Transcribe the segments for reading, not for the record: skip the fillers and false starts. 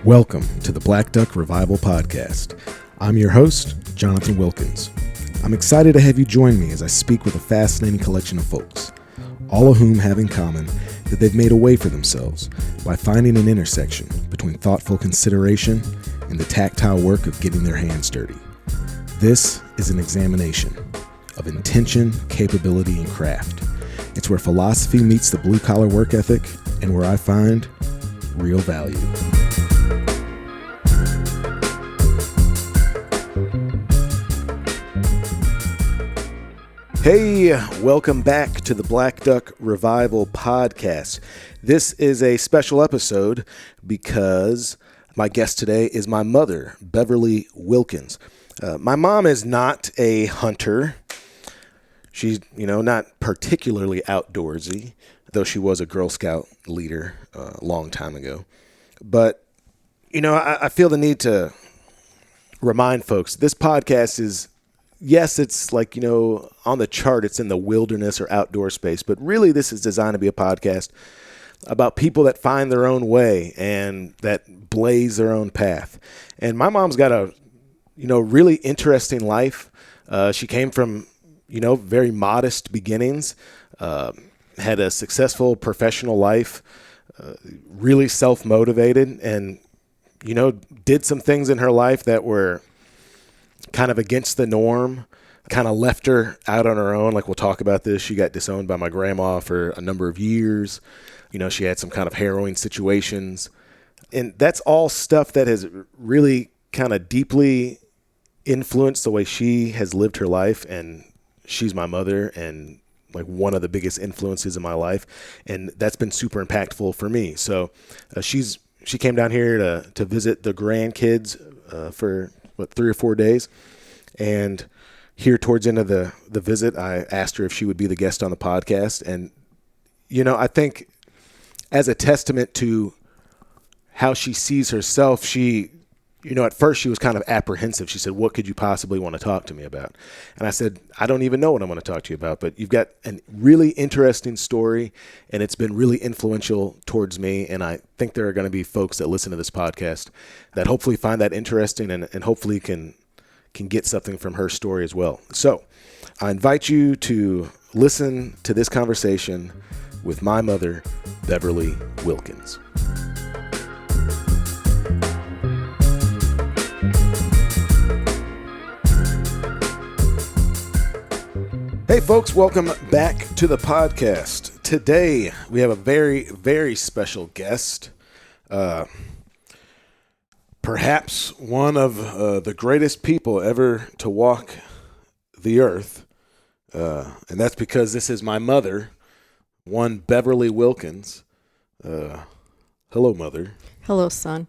Welcome to the Black Duck Revival Podcast. I'm your host, Jonathan Wilkins. I'm excited to have you join me as I speak with a fascinating collection of folks, all of whom have in common that they've made a way for themselves by finding an intersection between thoughtful consideration and the tactile work of getting their hands dirty. This is an examination of intention, capability, and craft. It's where philosophy meets the blue-collar work ethic and where I find real value. Hey, welcome back to the Black Duck Revival Podcast. This is a special episode because my guest today is my mother, Beverly Wilkins. My mom is not a hunter. She's, not particularly outdoorsy, though she was a Girl Scout leader a long time ago. But, I feel the need to remind folks, this podcast is, yes, it's like, on the chart, it's in the wilderness or outdoor space, but really this is designed to be a podcast about people that find their own way and that blaze their own path. And my mom's got a, really interesting life. She came from, very modest beginnings, had a successful professional life, really self-motivated, and, did some things in her life that were kind of against the norm, kind of left her out on her own. Like, we'll talk about this. She got disowned by my grandma for a number of years. She had some kind of harrowing situations. And that's all stuff that has really kind of deeply influenced the way she has lived her life. And she's my mother and like one of the biggest influences in my life. And that's been super impactful for me. So she came down here to visit the grandkids for 3 or 4 days. And here towards the end of the visit, I asked her if she would be the guest on the podcast. And, I think as a testament to how she sees herself, she, at first she was kind of apprehensive. She said, "What could you possibly want to talk to me about?" And I said, "I don't even know what I'm going to talk to you about, but you've got a really interesting story and it's been really influential towards me. And I think there are going to be folks that listen to this podcast that hopefully find that interesting and hopefully can get something from her story as well." So I invite you to listen to this conversation with my mother, Beverly Wilkins. Hey folks, welcome back to the podcast. Today we have a very, very special guest. Perhaps one of the greatest people ever to walk the earth. And that's because this is my mother, one Beverly Wilkins. Hello, Mother. Hello, son.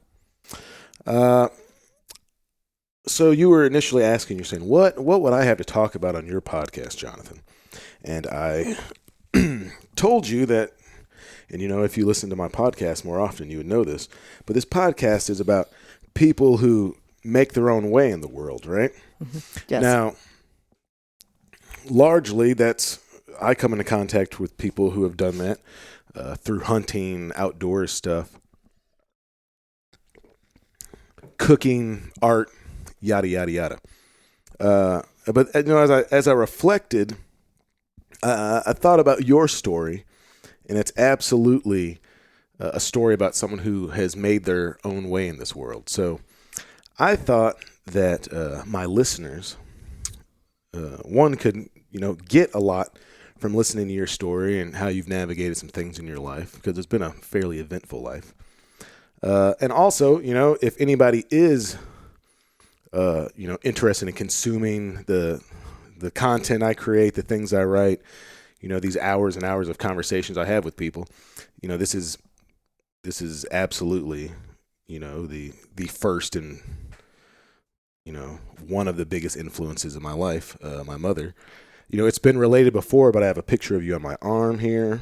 So you were initially asking, you're saying, what would I have to talk about on your podcast, Jonathan? And I told you that, and if you listen to my podcast more often, you would know this, but this podcast is about people who make their own way in the world, right? Mm-hmm. Yes. Now, largely I come into contact with people who have done that through hunting, outdoors stuff, cooking, art, yada, yada, yada. But as I reflected, I thought about your story, and it's absolutely a story about someone who has made their own way in this world. So I thought that my listeners, one could, get a lot from listening to your story and how you've navigated some things in your life, because it's been a fairly eventful life. And also, if anybody is, interested in consuming the content I create, the things I write, these hours and hours of conversations I have with people, this is absolutely, the first and, one of the biggest influences in my life, my mother. It's been related before, but I have a picture of you on my arm here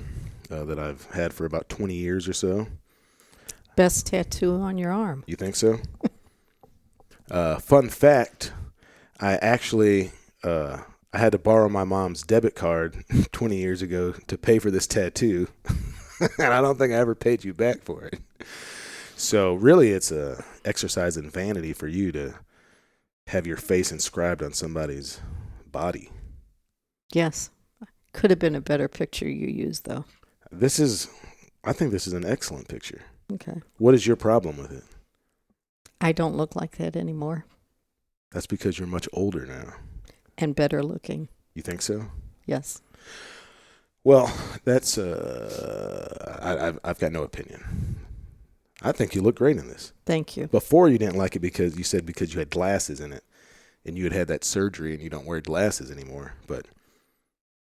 that I've had for about 20 years or so. Best tattoo on your arm. You think so? Fun fact, I actually I had to borrow my mom's debit card 20 years ago to pay for this tattoo, and I don't think I ever paid you back for it. So really it's a exercise in vanity for you to have your face inscribed on somebody's body. Yes. Could have been a better picture you used, though. I think this is an excellent picture. Okay. What is your problem with it? I don't look like that anymore. That's because you're much older now. And better looking. You think so? Yes. Well, that's I've got no opinion. I think you look great in this. Thank you. Before you didn't like it because you said because you had glasses in it, and you had that surgery and you don't wear glasses anymore. But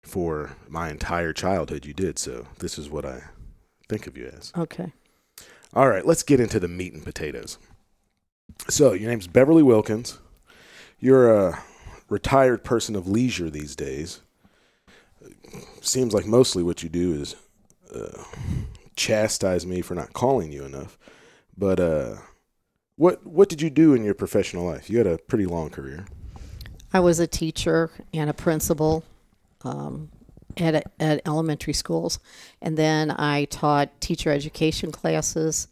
for my entire childhood, you did. So this is what I think of you as. Okay. All right, let's get into the meat and potatoes. So your name's Beverly Wilkins. You're a retired person of leisure these days. Seems like mostly what you do is chastise me for not calling you enough. But what did you do in your professional life? You had a pretty long career. I was a teacher and a principal at elementary schools. And then I taught teacher education classes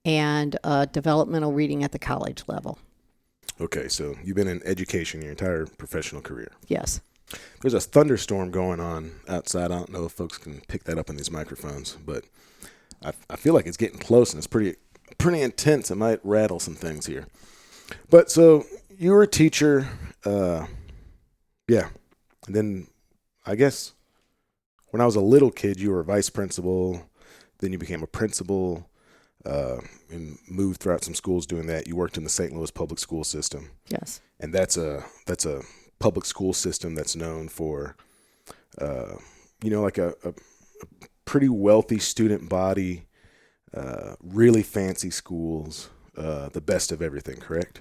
and developmental reading at the college level. Okay, so you've been in education your entire professional career. Yes. There's a thunderstorm going on outside. I don't know if folks can pick that up in these microphones, but I feel like it's getting close and it's pretty intense. It might rattle some things here. But so you were a teacher, yeah. And then I guess when I was a little kid, you were a vice principal. Then you became a principal and moved throughout some schools doing that. You worked in the St. Louis public school system. Yes. And that's a public school system that's known for, like a pretty wealthy student body, really fancy schools, the best of everything, correct?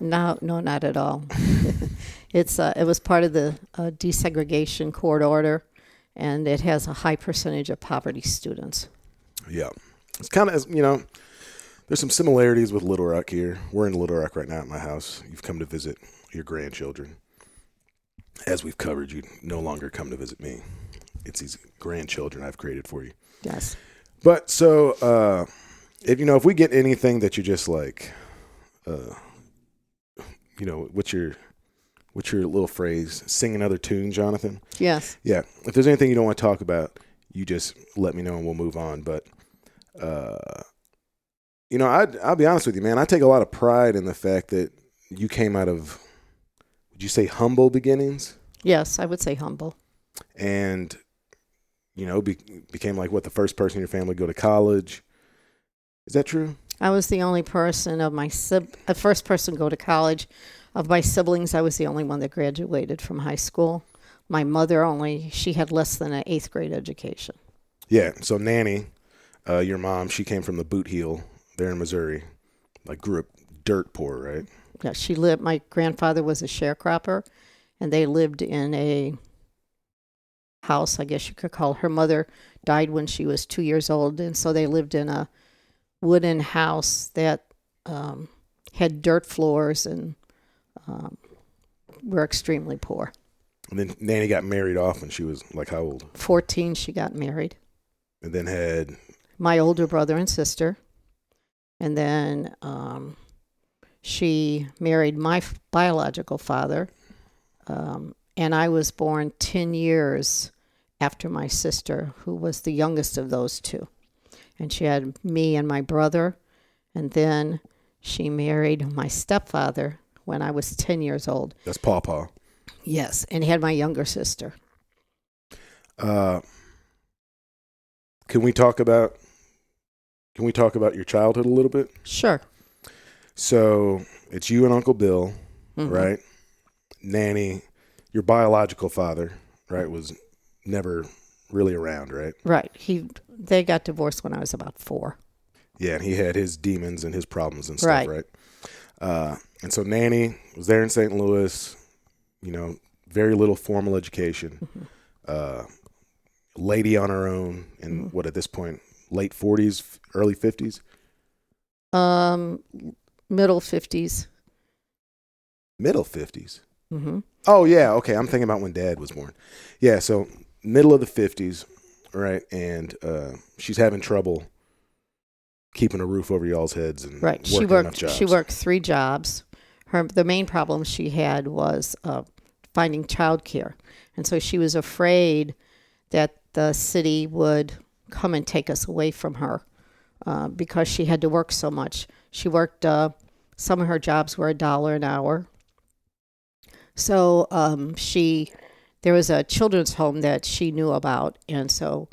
No, not at all. It was part of the desegregation court order, and it has a high percentage of poverty students. Yeah. It's kind of, there's some similarities with Little Rock here. We're in Little Rock right now at my house. You've come to visit your grandchildren. As we've covered, you no longer come to visit me. It's these grandchildren I've created for you. Yes. But so, if we get anything that you're just like, what's your little phrase? Sing another tune, Jonathan? Yes. Yeah. If there's anything you don't want to talk about, you just let me know and we'll move on. But, I'll be honest with you, man. I take a lot of pride in the fact that you came out of, would you say humble beginnings? Yes, I would say humble. And, became like the first person in your family to go to college. Is that true? I was the only person of my first person to go to college. Of my siblings, I was the only one that graduated from high school. My mother she had less than an 8th grade education. Yeah. So Nanny, your mom, she came from the Boot Heel there in Missouri. Grew up dirt poor, right? Yeah, my grandfather was a sharecropper, and they lived in a house, I guess you could call it. Her mother died when she was 2 years old, and so they lived in a wooden house that had dirt floors and were extremely poor. And then Nanny got married off when she was how old? 14, she got married. And then had? My older brother and sister. And then she married my biological father. And I was born 10 years after my sister, who was the youngest of those two. And she had me and my brother. And then she married my stepfather when I was 10 years old. That's Pawpaw. Yes, and he had my younger sister. Can we talk about your childhood a little bit? Sure. So it's you and Uncle Bill, mm-hmm. right? Nanny, your biological father, right, was never really around, right? Right. They got divorced when I was about 4. Yeah, and he had his demons and his problems and stuff, right? And so Nanny was there in St. Louis, very little formal education, mm-hmm. Lady on her own, and mm-hmm. what at this point, late 40s, early 50s? Middle 50s. Middle 50s? Mm-hmm. Oh, yeah, okay, I'm thinking about when Dad was born. Yeah, so middle of the 50s, right, and she's having trouble keeping a roof over y'all's heads and Right. working enough jobs. She worked 3 jobs. The main problem she had was finding childcare. And so she was afraid that the city would come and take us away from her because she had to work so much. She worked, some of her jobs were $1 an hour. So there was a children's home that she knew about. And so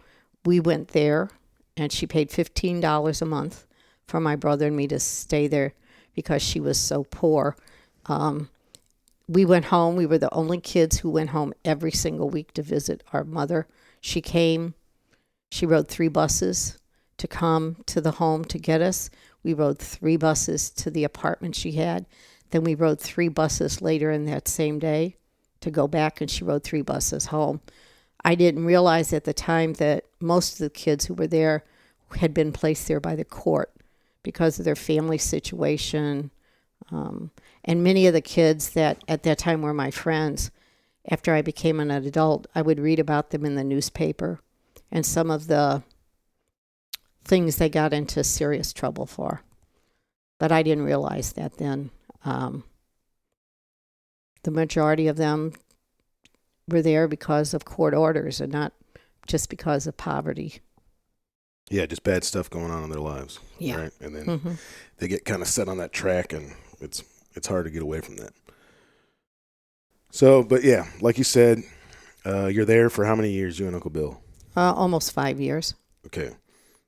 we went there, and she paid $15 a month for my brother and me to stay there because she was so poor. We went home. We were the only kids who went home every single week to visit our mother. She came. She rode 3 buses to come to the home to get us. We rode 3 buses to the apartment she had. Then we rode 3 buses later in that same day to go back, and she rode 3 buses home. I didn't realize at the time that most of the kids who were there had been placed there by the court because of their family situation. And many of the kids that at that time were my friends, after I became an adult, I would read about them in the newspaper and some of the things they got into serious trouble for. But I didn't realize that then. The majority of them were there because of court orders and not just because of poverty. Yeah, just bad stuff going on in their lives. Yeah. Right? And then they get kind of set on that track, and it's hard to get away from that. So, but yeah, like you said, you're there for how many years, you and Uncle Bill? Almost 5 years. Okay.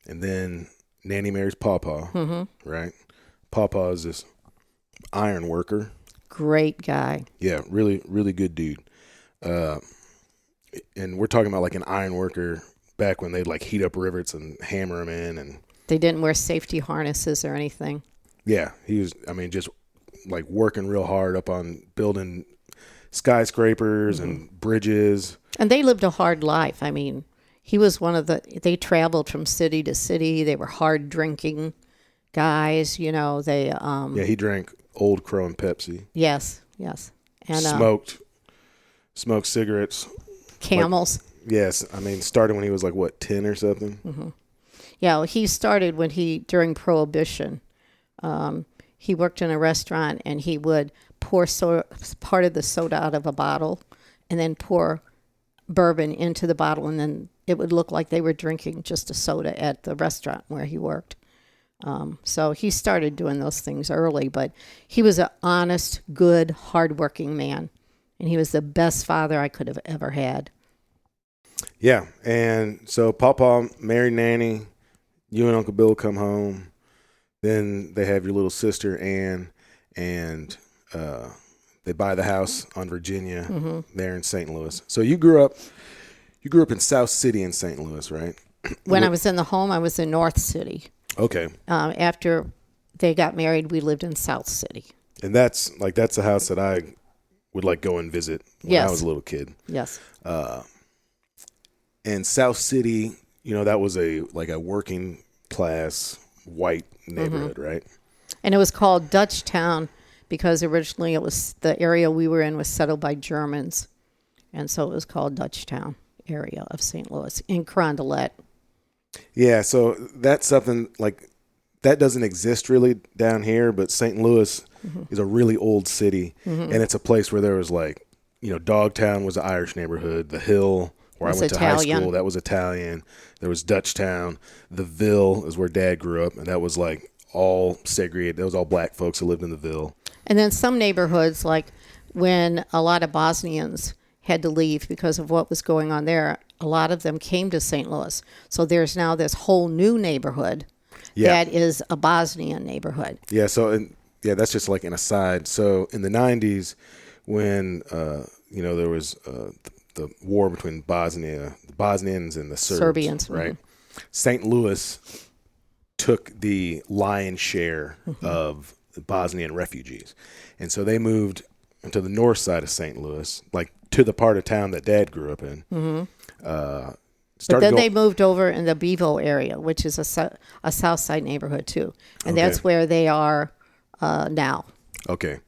And then Nanny marries Pawpaw, right? Pawpaw is this iron worker. Great guy. Yeah, really, really good dude. And we're talking about like an iron worker back when they'd like heat up rivets and hammer them in. And they didn't wear safety harnesses or anything. Yeah, he was, just like working real hard up on building skyscrapers and bridges. And they lived a hard life. He was they traveled from city to city. They were hard drinking guys, they... yeah, he drank Old Crow and Pepsi. Yes. And smoked cigarettes. Camels. Yes, started when he was 10 or something? Yeah, he started during Prohibition. He worked in a restaurant, and he would pour part of the soda out of a bottle and then pour bourbon into the bottle, and then it would look like they were drinking just a soda at the restaurant where he worked. So he started doing those things early, but he was an honest, good, hardworking man, and he was the best father I could have ever had. Yeah, and so Pawpaw married Nanny. You and Uncle Bill come home. Then they have your little sister, Ann, and they buy the house on Virginia there in St. Louis. So you grew up in South City in St. Louis, right? When I was in the home, I was in North City. Okay. After they got married, we lived in South City. And that's the house that I would go and visit when I was a little kid. Yes. And South City, that was a working class white neighborhood, right? And it was called Dutchtown because originally it was the area we were in was settled by Germans. And so it was called Dutchtown area of St. Louis in Carondelet. Yeah, so that's something that doesn't exist really down here, but St. Louis is a really old city, and it's a place where there was Dogtown was an Irish neighborhood, the Hill where I went to high school, that was Italian. There was Dutchtown. The Ville is where Dad grew up, and that was all segregated. That was all black folks who lived in the Ville. And then some neighborhoods, when a lot of Bosnians had to leave because of what was going on there, a lot of them came to St. Louis. So there's now this whole new neighborhood that is a Bosnian neighborhood. Yeah, so that's just an aside. So in the 90s when there was the war between the Bosnians and the Serbians, right? St. Louis took the lion's share of Bosnian refugees. And so they moved to the north side of St. Louis, to the part of town that Dad grew up in. But then they moved over in the Bevo area, which is a south side neighborhood too. And that's where they are now. Okay.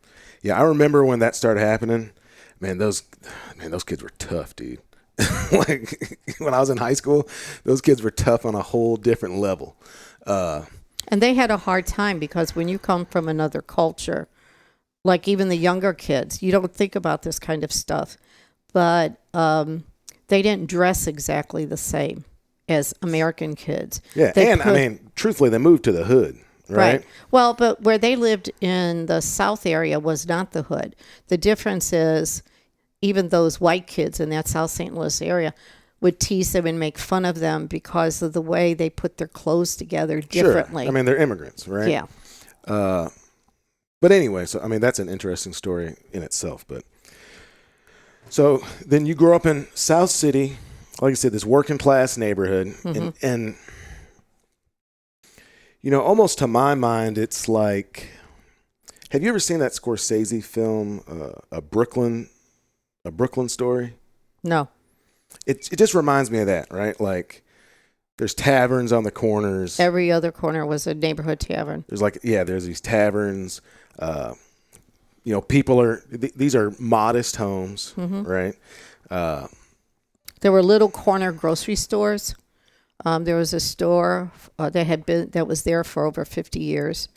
Yeah, I remember when that started happening. Man, those kids were tough, dude. When I was in high school, those kids were tough on a whole different level. And they had a hard time because when you come from another culture, like even the younger kids, you don't think about this kind of stuff. But they didn't dress exactly the same as American kids. Yeah, I mean, truthfully, they moved to the hood, right? Well, but where they lived in the South area was not the hood. The difference is even those white kids in that South St. Louis area would tease them and make fun of them because of the way they put their clothes together differently. Sure. I mean, they're immigrants, right? Yeah. But anyway, so I mean, that's an interesting story in itself. But so then you grow up in South City, like I said, this working class neighborhood, and you know, almost to my mind, it's like, have you ever seen that Scorsese film, a Brooklyn Story? No. It just reminds me of that, right? Like, there's taverns on the corners. Every other corner was a neighborhood tavern. There's these taverns. You know, these are modest homes, right? There were little corner grocery stores. There was a store that was there for over 50 years.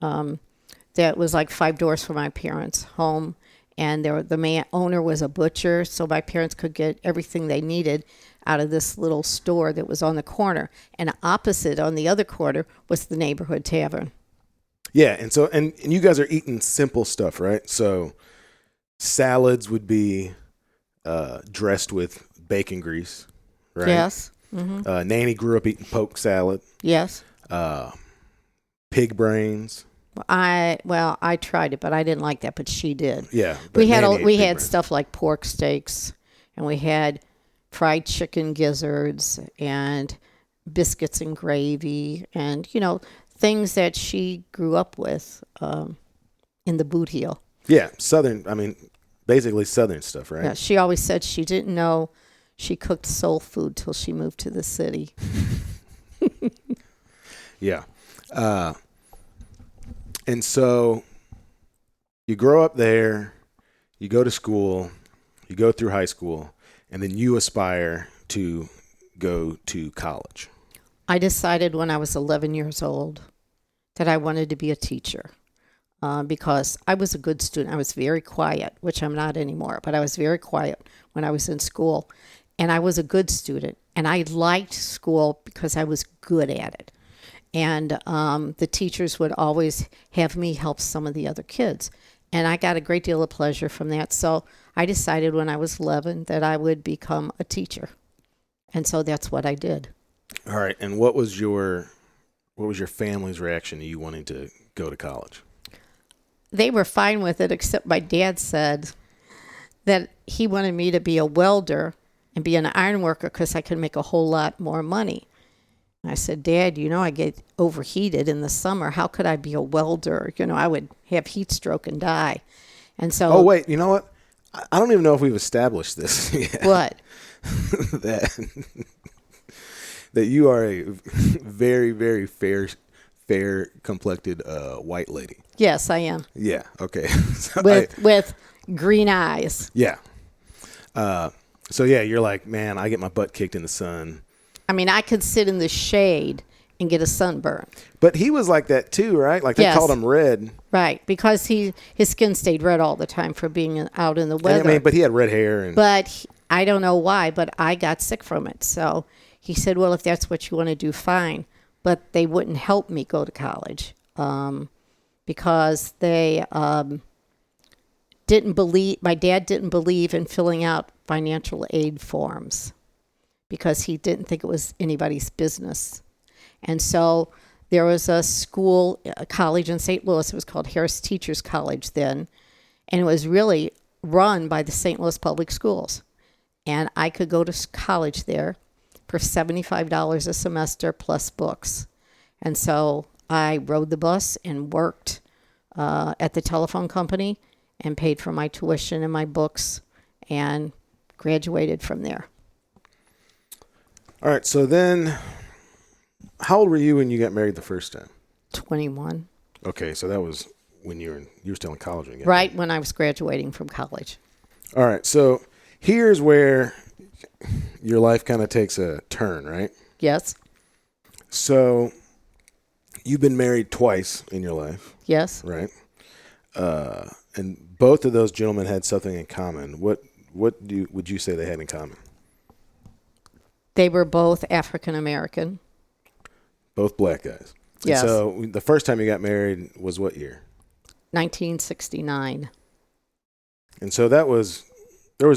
That was like 5 doors from my parents' home. And the owner was a butcher, so my parents could get everything they needed out of this little store that was on the corner. And opposite on the other corner was the neighborhood tavern. Yeah, and so and you guys are eating simple stuff, right? So salads would be dressed with bacon grease, right? Yes. Nanny grew up eating poke salad. Yes. Pig brains. I tried it, but I didn't like that. But she did. Yeah, we had stuff like pork steaks, and we had fried chicken gizzards and biscuits and gravy, and things that she grew up with in the boot heel. Yeah, Southern. I mean, basically Southern stuff, right? Yeah, she always said she didn't know she cooked soul food till she moved to the city. Yeah. And so you grow up there, you go to school, you go through high school, and then you aspire to go to college. I decided when I was 11 years old that I wanted to be a teacher because I was a good student. I was very quiet, which I'm not anymore, but I was very quiet when I was in school. And I was a good student, and I liked school because I was good at it. And the teachers would always have me help some of the other kids. And I got a great deal of pleasure from that. So I decided when I was 11 that I would become a teacher. And so that's what I did. All right. And what was your family's reaction to you wanting to go to college? They were fine with it, except my dad said that he wanted me to be a welder and be an iron worker because I could make a whole lot more money. I said, Dad, I get overheated in the summer. How could I be a welder? I would have heat stroke and die. And so. Oh, wait, you know what? I don't even know if we've established this yet. What? that you are a very, very fair complected white lady. Yes, I am. Yeah. Okay. So with green eyes. Yeah. So yeah, you're like, man, I get my butt kicked in the sun. I mean, I could sit in the shade and get a sunburn. But he was like that too, right? Like they called him red. Right, because his skin stayed red all the time for being out in the weather. I mean, but he had red hair. But I don't know why, but I got sick from it. So he said, well, if that's what you want to do, fine. But they wouldn't help me go to college because they my dad didn't believe in filling out financial aid forms because he didn't think it was anybody's business. And so there was a college in St. Louis. It was called Harris Teachers College then. And it was really run by the St. Louis Public Schools. And I could go to college there for $75 a semester plus books. And so I rode the bus and worked at the telephone company and paid for my tuition and my books and graduated from there. All right. So then how old were you when you got married the first time? 21. Okay. So that was when you were still in college again. Right when I was graduating from college. All right. So here's where your life kind of takes a turn, right? Yes. So you've been married twice in your life, Yes. right? And both of those gentlemen had something in common. What would you say they had in common? They were both African American. Both black guys. Yes. And so the first time you got married was what year? 1969. And so there was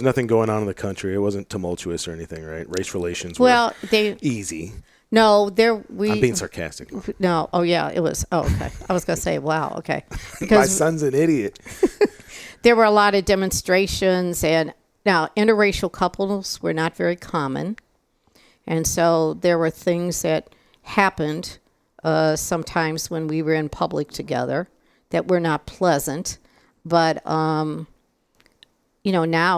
nothing going on in the country. It wasn't tumultuous or anything, right? Race relations were easy. No, I'm being sarcastic. No, oh yeah, it was. Oh, okay. I was gonna say, wow, okay. My son's an idiot. There were a lot of demonstrations, and now interracial couples were not very common, and so there were things that happened sometimes when we were in public together that were not pleasant, but now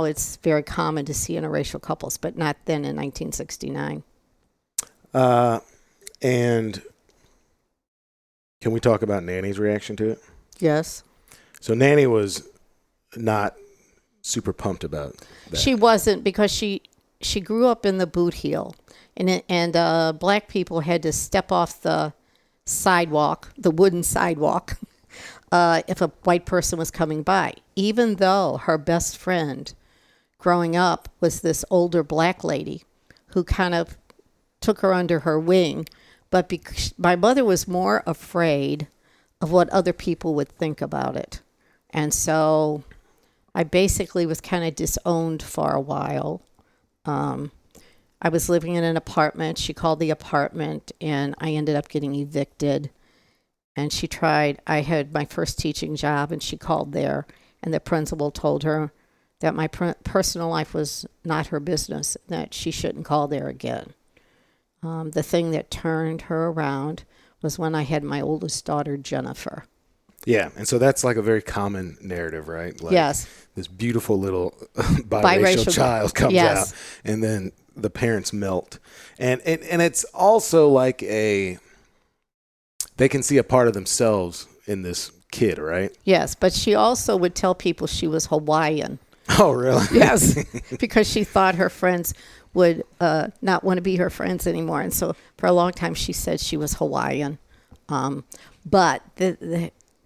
it's very common to see interracial couples, but not then in 1969. And can we talk about Nanny's reaction to it? Yes. So Nanny was not super pumped about that. She wasn't, because she grew up in the boot heel, and black people had to step off the sidewalk, the wooden sidewalk, if a white person was coming by, even though her best friend growing up was this older black lady who kind of took her under her wing. But my mother was more afraid of what other people would think about it. And so I basically was kind of disowned for a while. I was living in an apartment. She called the apartment, and I ended up getting evicted. And I had my first teaching job, and she called there, and the principal told her that my personal life was not her business, that she shouldn't call there again. The thing that turned her around was when I had my oldest daughter, Jennifer. Yeah, and so that's like a very common narrative, right? Like, yes. This beautiful little biracial child comes out, and then the parents melt. And it's also like they can see a part of themselves in this kid, right? Yes, but she also would tell people she was Hawaiian. Oh, really? Yes, because she thought her friends would not want to be her friends anymore. And so for a long time she said she was Hawaiian. But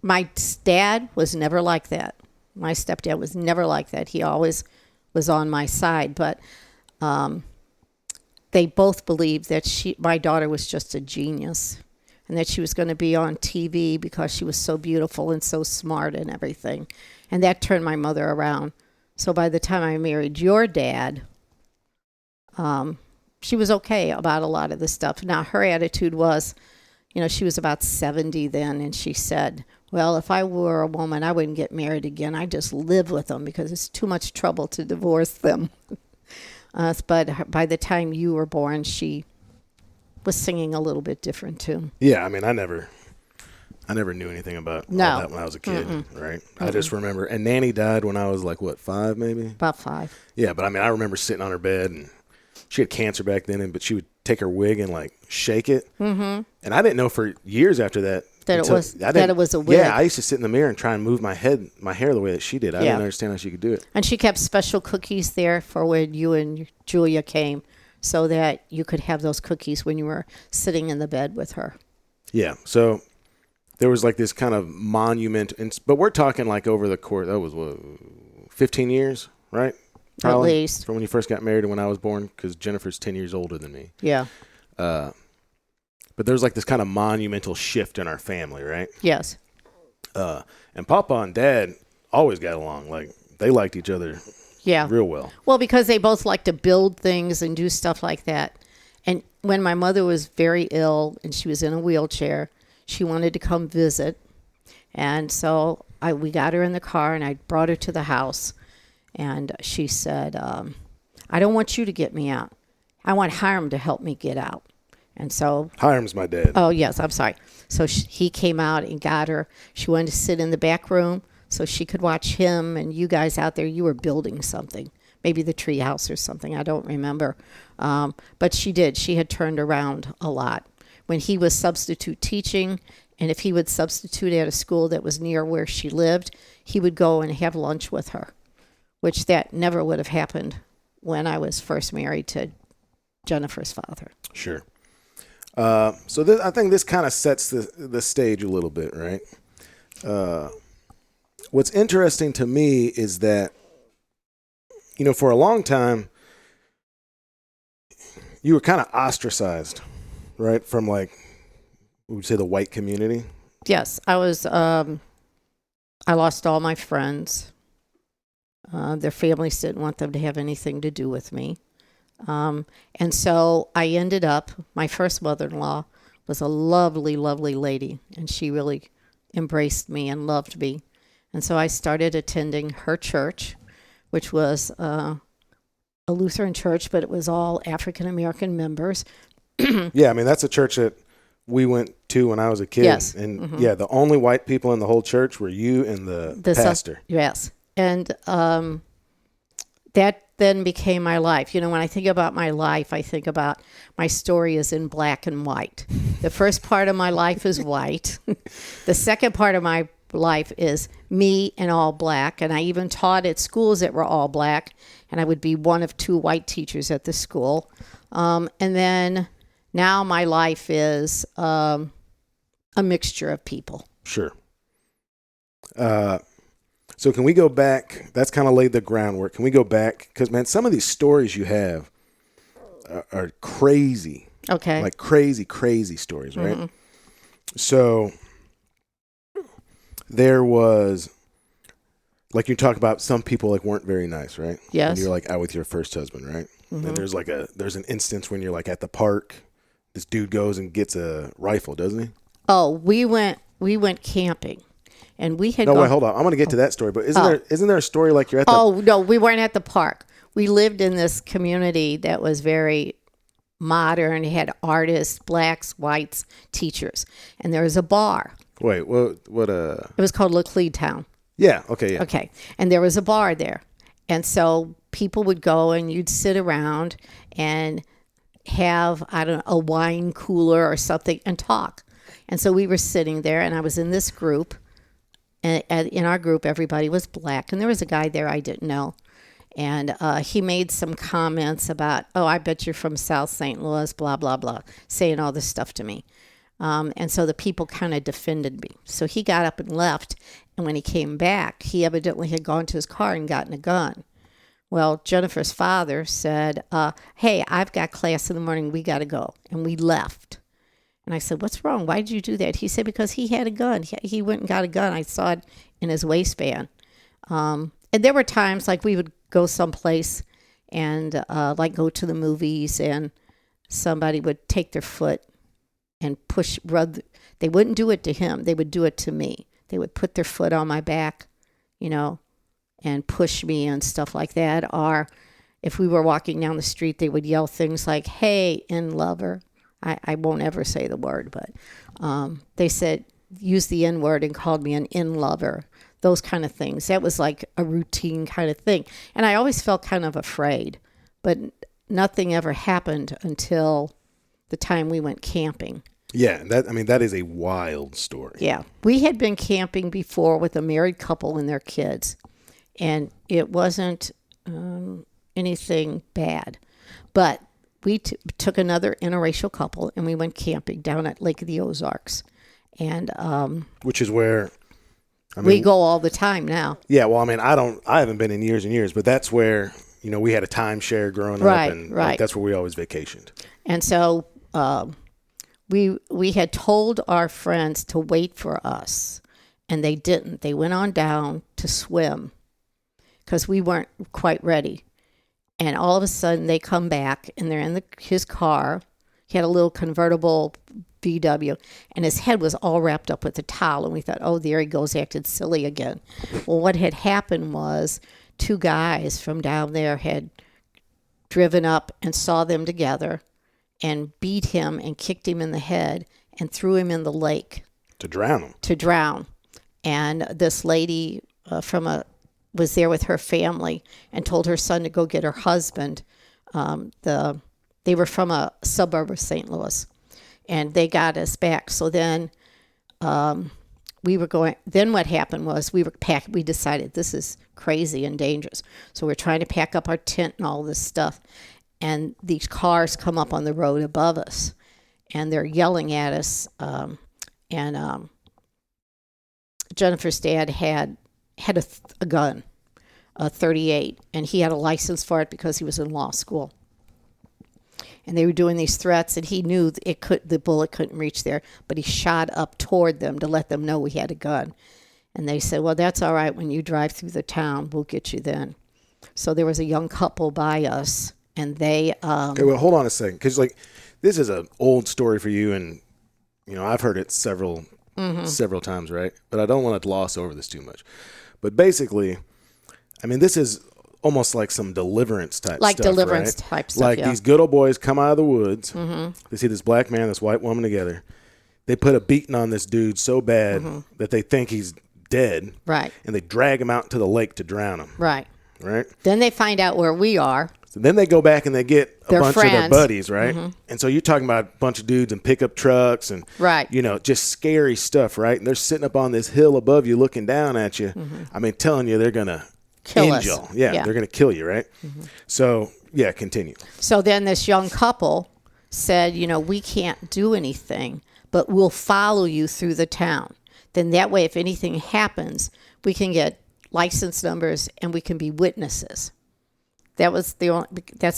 my dad was never like that. My stepdad was never like that. He always was on my side. But they both believed that my daughter was just a genius, and that she was going to be on TV because she was so beautiful and so smart and everything. And that turned my mother around. So by the time I married your dad, she was okay about a lot of the stuff. Now, her attitude was, she was about 70 then, and she said, well, if I were a woman, I wouldn't get married again. I'd just live with them because it's too much trouble to divorce them. But by the time you were born, she was singing a little bit different too. Yeah, I mean, I never knew anything about all that when I was a kid, right? I just remember, and Nanny died when I was like, 5 maybe? About 5. Yeah, but I mean, I remember sitting on her bed, and she had cancer back then, but she would take her wig and like shake it. Mm-hmm. And I didn't know for years after that it was a wig. Yeah, I used to sit in the mirror and try and move my hair the way that she did. I didn't understand how she could do it. And she kept special cookies there for when you and Julia came, so that you could have those cookies when you were sitting in the bed with her. Yeah, so there was like this kind of monument, but we're talking like over the course, that was 15 years, right? Probably, at least. From when you first got married to when I was born, because Jennifer's 10 years older than me. Yeah. But there's like this kind of monumental shift in our family, right? Yes. And Papa and Dad always got along. Like, they liked each other real well. Well, because they both like to build things and do stuff like that. And when my mother was very ill and she was in a wheelchair, she wanted to come visit. And so we got her in the car, and I brought her to the house. And she said, I don't want you to get me out. I want Hiram to help me get out. And so Hiram's my dad. Oh, yes, I'm sorry. So he came out and got her. She wanted to sit in the back room so she could watch him and you guys out there. You were building something, maybe the tree house or something. I don't remember. But she did. She had turned around a lot. When he was substitute teaching, and if he would substitute at a school that was near where she lived, he would go and have lunch with her, which that never would have happened when I was first married to Jennifer's father. Sure. So this, I think this kind of sets the stage a little bit, right? What's interesting to me is that, for a long time, you were kind of ostracized, right? From like, we would say the white community. Yes, I was. I lost all my friends. Their families didn't want them to have anything to do with me. And so I ended up, my first mother-in-law was a lovely, lovely lady, and she really embraced me and loved me. And so I started attending her church, which was a Lutheran church, but it was all African-American members. Yeah, I mean, that's a church that we went to when I was a kid. Yes. And yeah, the only white people in the whole church were you and the pastor. Yes. And that then became my life. When I think about my life, I think about my story is in black and white. The first part of my life is white. The second part of my life is me and all black. And I even taught at schools that were all black. And I would be one of 2 white teachers at the school. And then now my life is a mixture of people. Sure. So can we go back? That's kind of laid the groundwork. Can we go back? Because, man, some of these stories you have are crazy. Okay. Like crazy, crazy stories, right? Mm-hmm. So there was, like you talk about, some people like weren't very nice, right? Yes. When you're like out with your first husband, right? Mm-hmm. And there's an instance when you're like at the park. This dude goes and gets a rifle, doesn't he? Oh, we went camping. And we had wait, hold on. I'm going to get to that story, but isn't there a story like you're at the... Oh, no, we weren't at the park. We lived in this community that was very modern. It had artists, blacks, whites, teachers. And there was a bar. Wait, what It was called Laclede Town. Yeah, okay, yeah. Okay. And there was a bar there. And so people would go and you'd sit around and have, I don't know, a wine cooler or something and talk. And so we were sitting there and I was in this group. And in our group, everybody was black. And there was a guy there I didn't know. And he made some comments about, oh, I bet you're from South St. Louis, blah, blah, blah, saying all this stuff to me. And so the people kind of defended me. So he got up and left. And when he came back, he evidently had gone to his car and gotten a gun. Well, Jennifer's father said, hey, I've got class in the morning. We got to go. And we left. And I said, what's wrong? Why did you do that? He said, because he had a gun. He went and got a gun. I saw it in his waistband. And there were times like we would go someplace and like go to the movies and somebody would take their foot and they wouldn't do it to him. They would do it to me. They would put their foot on my back, and push me and stuff like that. Or if we were walking down the street, they would yell things like, hey, in-lover. I won't ever say the word, but they said, use the N-word and called me an in-lover, those kind of things. That was like a routine kind of thing. And I always felt kind of afraid, but nothing ever happened until the time we went camping. Yeah, that is a wild story. Yeah. We had been camping before with a married couple and their kids, and it wasn't anything bad. But we took another interracial couple and we went camping down at Lake of the Ozarks. And which is where we go all the time now. Yeah, well, I haven't been in years and years, but that's where, we had a timeshare growing up and right. That's where we always vacationed. And so we had told our friends to wait for us, and they didn't. They went on down to swim because we weren't quite ready. And all of a sudden, they come back, and they're in his car. He had a little convertible VW, and his head was all wrapped up with a towel. And we thought, oh, there he goes, acted silly again. Well, what had happened was 2 guys from down there had driven up and saw them together and beat him and kicked him in the head and threw him in the lake. To drown him. To drown. And this lady was there with her family and told her son to go get her husband. They were from a suburb of St. Louis, and they got us back. So then we were going. Then what happened was we decided this is crazy and dangerous. So we're trying to pack up our tent and all this stuff, and these cars come up on the road above us, and they're yelling at us. And Jennifer's dad had a gun, a .38, and he had a license for it because he was in law school. And they were doing these threats, and he knew the bullet couldn't reach there, but he shot up toward them to let them know we had a gun. And they said, well, that's all right. When you drive through the town, we'll get you then. So there was a young couple by us, and they... okay, well, hold on a second, because this is an old story for you, and I've heard it several times, right? But I don't want to gloss over this too much. But basically, this is almost like some deliverance type stuff, right? Type stuff, like yeah. these good old boys come out of the woods. They see this black man, this white woman together. They put a beating on this dude so bad that they think he's dead. Right. And they drag him out to the lake to drown him. Right. Right. Then they find out where we are. So then they go back and they get a bunch of their buddies, right? And so you're talking about a bunch of dudes in pickup trucks and, just scary stuff, right? And they're sitting up on this hill above you looking down at you. Telling you they're going to kill us. us. Yeah, they're going to kill you, right? So, yeah, continue. So then this young couple said, we can't do anything, but we'll follow you through the town. Then that way, if anything happens, we can get license numbers and we can be witnesses. That's the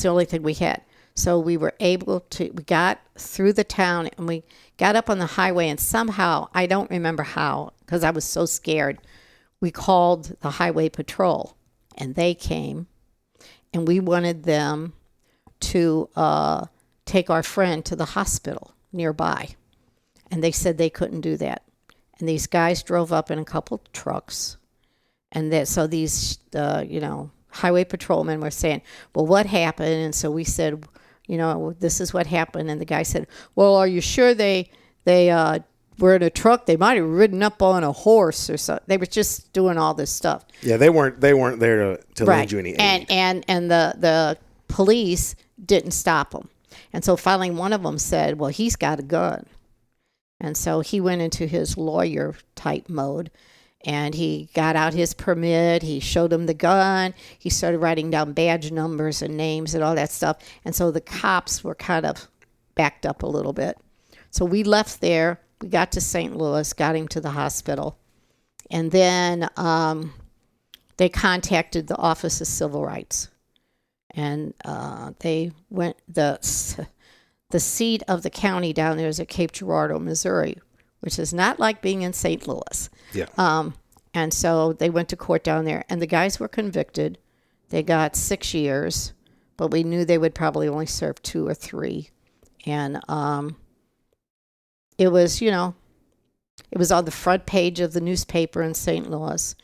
only thing we had. So we got through the town and we got up on the highway, and somehow, I don't remember how, because I was so scared, we called the highway patrol, and they came, and we wanted them to take our friend to the hospital nearby. And they said they couldn't do that. And these guys drove up in a couple trucks. And so these, highway patrolmen were saying, well, what happened? And so we said, this is what happened. And the guy said, well, are you sure they were in a truck? They might have ridden up on a horse or something. They were just doing all this stuff. Yeah, they weren't there to lend you any aid. And the police didn't stop them. And so finally one of them said, well, he's got a gun. And so he went into his lawyer type mode. And he got out his permit. He showed him the gun. He started writing down badge numbers and names and all that stuff. And so the cops were kind of backed up a little bit. So we left there. We got to St. Louis, got him to the hospital. And then they contacted the Office of Civil Rights. And they went, the seat of the county down there is at Cape Girardeau, Missouri, which is not like being in St. Louis. Yeah. And so they went to court down there, and the guys were convicted. They got 6 years, but we knew they would probably only serve 2 or 3. And it was, it was on the front page of the newspaper in St. Louis.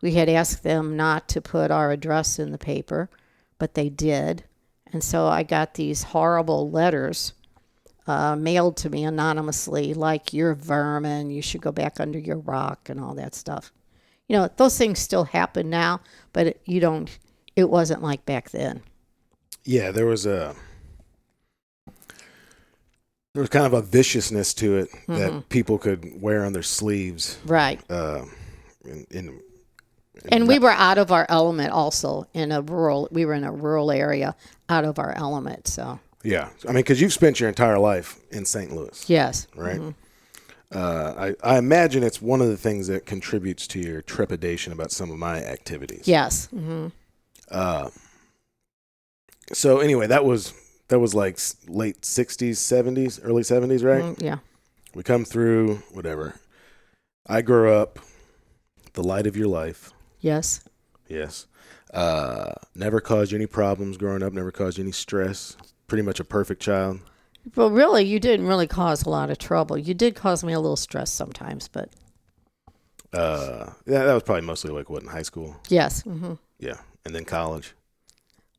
We had asked them not to put our address in the paper, but they did. And so I got these horrible letters mailed to me anonymously, like, you're vermin, you should go back under your rock, and all that stuff. Those things still happen now, but it wasn't like back then. Yeah, there was kind of a viciousness to it that people could wear on their sleeves. Right. And we were out of our element also we were in a rural area, out of our element, so. Yeah. Because you've spent your entire life in St. Louis. Yes. Right? I imagine it's one of the things that contributes to your trepidation about some of my activities. Yes. So anyway, that was like late 60s, 70s, early 70s, right? Yeah. We come through, whatever. I grew up, the light of your life. Yes. Yes. Never caused you any problems growing up, never caused you any stress. Pretty much a perfect child. Well, really, you didn't really cause a lot of trouble. You did cause me a little stress sometimes, but... Yeah, that was probably mostly in high school? Yes. Yeah, and then college.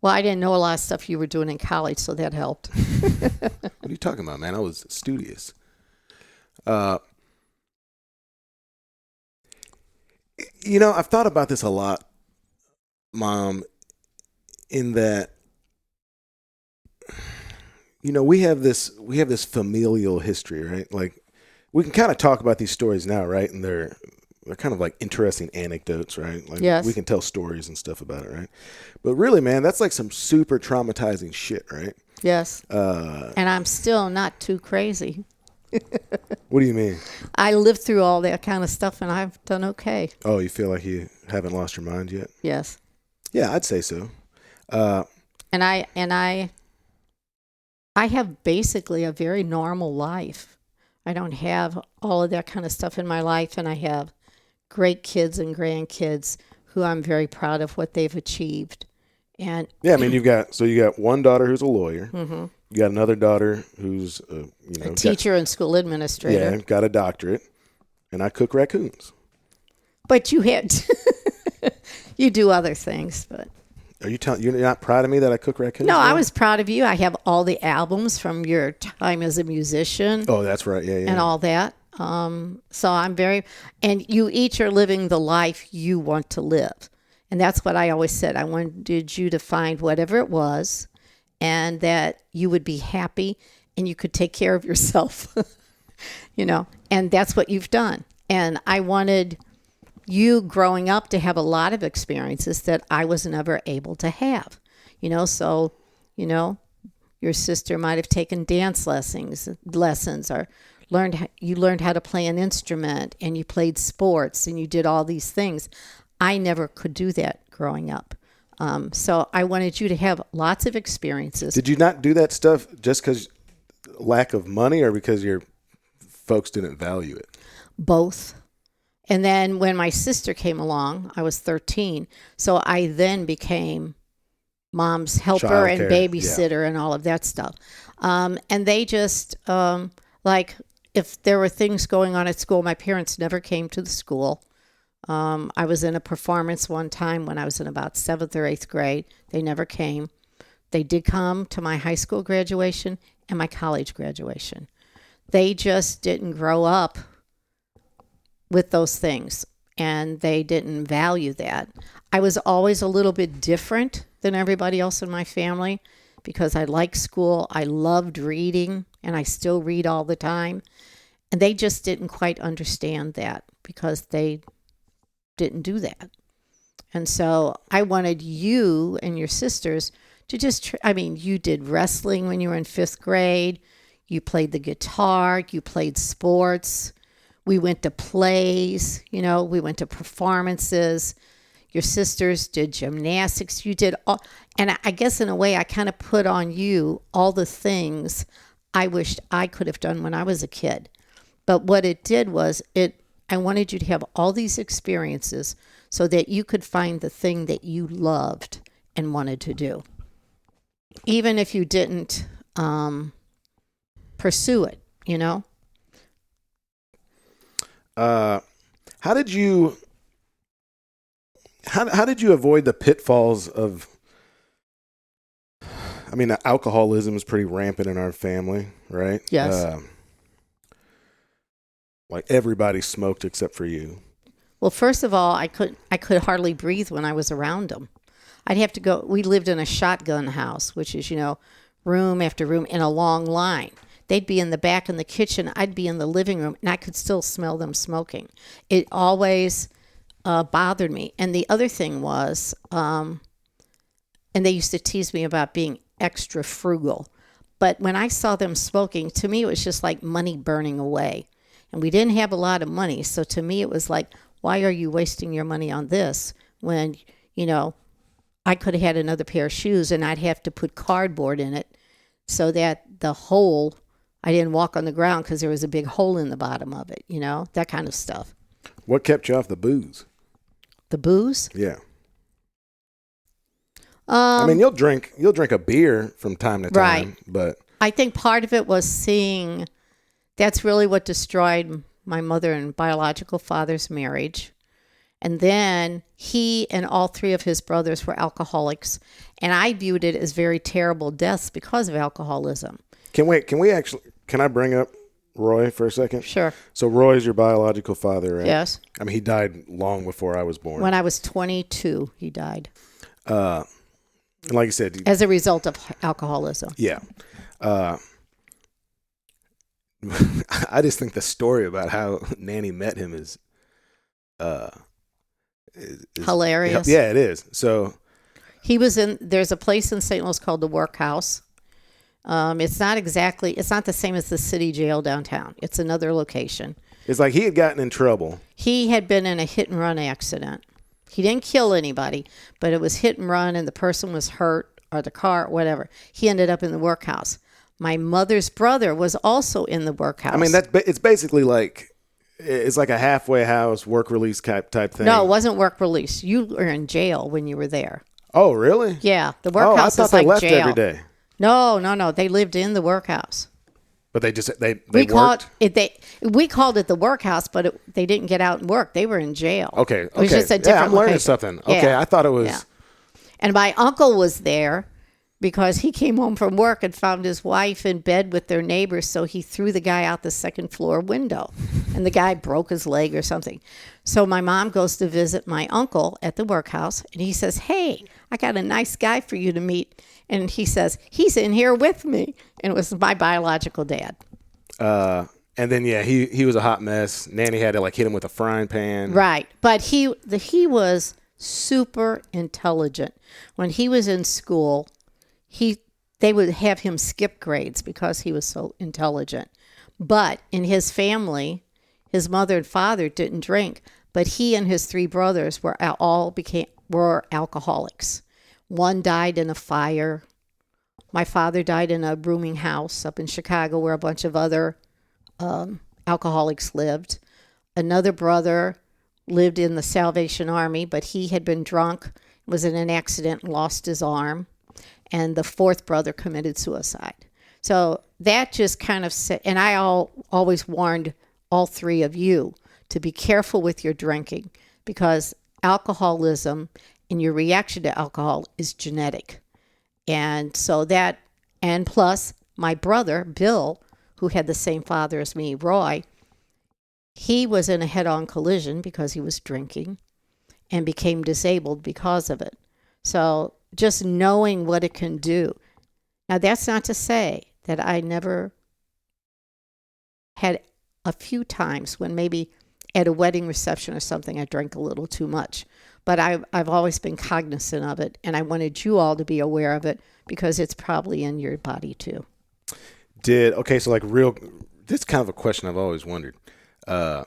Well, I didn't know a lot of stuff you were doing in college, so that helped. What are you talking about, man? I was studious. I've thought about this a lot, Mom, in that, we have this familial history, right? Like, we can kind of talk about these stories now, right? And they're kind of like interesting anecdotes, right? Like, yes. We can tell stories and stuff about it, right? But really, man, that's like some super traumatizing shit, right? Yes. And I'm still not too crazy. What do you mean? I lived through all that kind of stuff, and I've done okay. Oh, you feel like you haven't lost your mind yet? Yes. Yeah, I'd say so. And I have basically a very normal life. I don't have all of that kind of stuff in my life, and I have great kids and grandkids who I'm very proud of what they've achieved. And yeah, I mean, you got one daughter who's a lawyer. Mm-hmm. You got another daughter who's a teacher and school administrator. Yeah, got a doctorate, and I cook raccoons. But you had you do other things, but. Are you telling you're not proud of me that I cook raccoons? No, I was proud of you. I have all the albums from your time as a musician. Oh, that's right. Yeah. And all that. So I'm very, and you each are living the life you want to live. And that's what I always said. I wanted you to find whatever it was and that you would be happy and you could take care of yourself, and that's what you've done. And I wanted you growing up to have a lot of experiences that I was never able to have, so, your sister might have taken dance lessons or you learned how to play an instrument and you played sports and you did all these things. I never could do that growing up. So I wanted you to have lots of experiences. Did you not do that stuff just because lack of money or because your folks didn't value it? Both. And then when my sister came along, I was 13. So I then became mom's helper and babysitter and all of that stuff. And they just, if there were things going on at school, my parents never came to the school. I was in a performance one time when I was in about 7th or 8th grade. They never came. They did come to my high school graduation and my college graduation. They just didn't grow up with those things, and they didn't value that. I was always a little bit different than everybody else in my family because I liked school. I loved reading, and I still read all the time. And they just didn't quite understand that because they didn't do that. And so I wanted you and your sisters to just, you did wrestling when you were in 5th grade. You played the guitar. You played sports. We went to plays, we went to performances. Your sisters did gymnastics. You did all, and I guess in a way I kind of put on you all the things I wished I could have done when I was a kid. But what it did was I wanted you to have all these experiences so that you could find the thing that you loved and wanted to do. Even if you didn't pursue it, How did you avoid the pitfalls of, alcoholism is pretty rampant in our family, right? Yes. Like everybody smoked except for you. Well, first of all, I could hardly breathe when I was around them. I'd have to go. We lived in a shotgun house, which is, room after room in a long line. They'd be in the back in the kitchen. I'd be in the living room, and I could still smell them smoking. It always bothered me. And the other thing was, and they used to tease me about being extra frugal. But when I saw them smoking, to me, it was just like money burning away. And we didn't have a lot of money. So to me, it was like, why are you wasting your money on this when, I could have had another pair of shoes and I'd have to put cardboard in it so that the hole, I didn't walk on the ground because there was a big hole in the bottom of it, that kind of stuff. What kept you off the booze? The booze? Yeah. You'll drink a beer from time to time, right. But I think part of it was seeing, that's really what destroyed my mother and biological father's marriage. And then he and all 3 of his brothers were alcoholics. And I viewed it as very terrible deaths because of alcoholism. Can I bring up Roy for a second? Sure. So Roy's your biological father, right? Yes. He died long before I was born. When I was 22, he died. Like I said. As a result of alcoholism. Yeah. I just think the story about how Nanny met him is hilarious. Yeah, it is. So there's a place in St. Louis called the Workhouse, It's not the same as the city jail downtown. It's another location. It's like he had gotten in trouble. He had been in a hit and run accident. He didn't kill anybody, but it was hit and run and the person was hurt or the car, whatever. He ended up in the workhouse. My mother's brother was also in the workhouse. I mean, it's basically like, it's like a halfway house work release type thing. No, it wasn't work release. You were in jail when you were there. Oh, really? Yeah, the workhouse is like jail. I thought they left every day. No. They lived in the workhouse. But they we worked? We called it the workhouse, but they didn't get out and work. They were in jail. Okay. It was just a different I'm learning location. something. Okay, I thought it was... Yeah. And my uncle was there because he came home from work and found his wife in bed with their neighbors, so he threw the guy out the second floor window. And the guy broke his leg or something. So my mom goes to visit my uncle at the workhouse, and he says, "Hey, I got a nice guy for you to meet." And he says, "He's in here with me." And it was my biological dad. And then, he was a hot mess. Nanny had to hit him with a frying pan. Right. But he was super intelligent. When he was in school, they would have him skip grades because he was so intelligent. But in his family, his mother and father didn't drink, but he and his 3 brothers were alcoholics. One died in a fire. My father died in a rooming house up in Chicago where a bunch of other alcoholics lived. Another brother lived in the Salvation Army, but he had been drunk, was in an accident, and lost his arm. And the 4th brother committed suicide. So that just kind of said, and I always warned all 3 of you to be careful with your drinking because alcoholism and your reaction to alcohol is genetic. And so that, and plus my brother, Bill, who had the same father as me, Roy, he was in a head-on collision because he was drinking and became disabled because of it. So just knowing what it can do. Now, that's not to say that I never had a few times when maybe at a wedding reception or something, I drank a little too much. But I've always been cognizant of it, and I wanted you all to be aware of it because it's probably in your body too. Okay, so this is kind of a question I've always wondered. So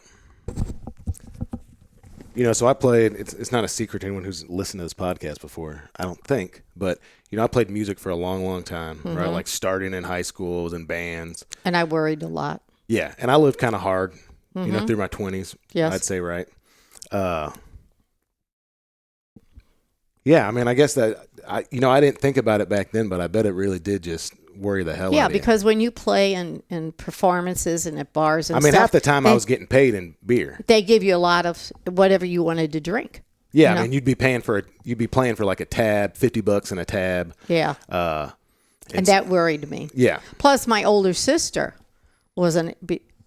I played, it's not a secret to anyone who's listened to this podcast before, I don't think, but, I played music for a long, long time, right? Like starting in high school, was in bands. And I worried a lot. Yeah, and I lived kind of hard, through my 20s, yes. I'd say, right? Yeah, I mean, I guess that, I didn't think about it back then, but I bet it really did just worry the hell out of you. Yeah, because when you play in performances and at bars and stuff. Half the time I was getting paid in beer. They give you a lot of whatever you wanted to drink. Yeah, I mean, you'd be playing for like a tab, $50 in a tab. Yeah. And that worried me. Yeah. Plus, my older sister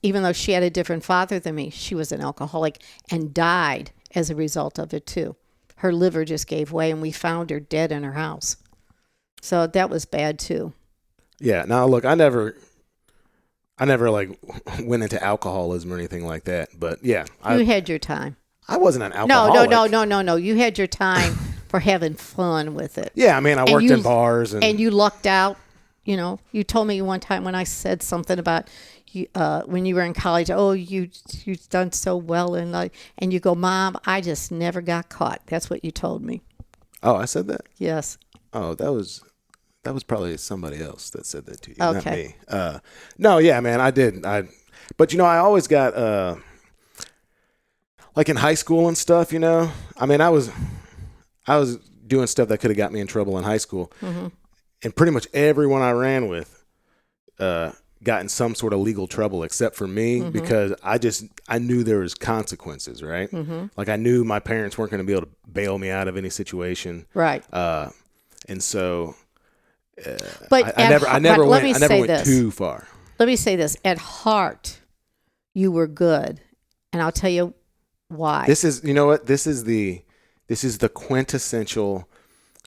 even though she had a different father than me, she was an alcoholic and died as a result of it too. Her liver just gave way, and we found her dead in her house. So that was bad too. Yeah. Now, look, I never went into alcoholism or anything like that. But yeah, you had your time. I wasn't an alcoholic. No. You had your time for having fun with it. Yeah, I mean, I worked in bars and you lucked out. You told me one time when I said something about you, when you were in college. Oh, you've done so well, and you go, Mom, I just never got caught. That's what you told me. Oh, I said that? Yes. Oh, that was probably somebody else that said that to you, okay. Not me. No, yeah, man, I did. But I always got like in high school and stuff. I mean, I was doing stuff that could have got me in trouble in high school, and pretty much everyone I ran with got in some sort of legal trouble except for me because I knew there was consequences, right? Like I knew my parents weren't going to be able to bail me out of any situation, right? And so. But I never went too far. Let me say this. At heart, you were good. And I'll tell you why. This is the quintessential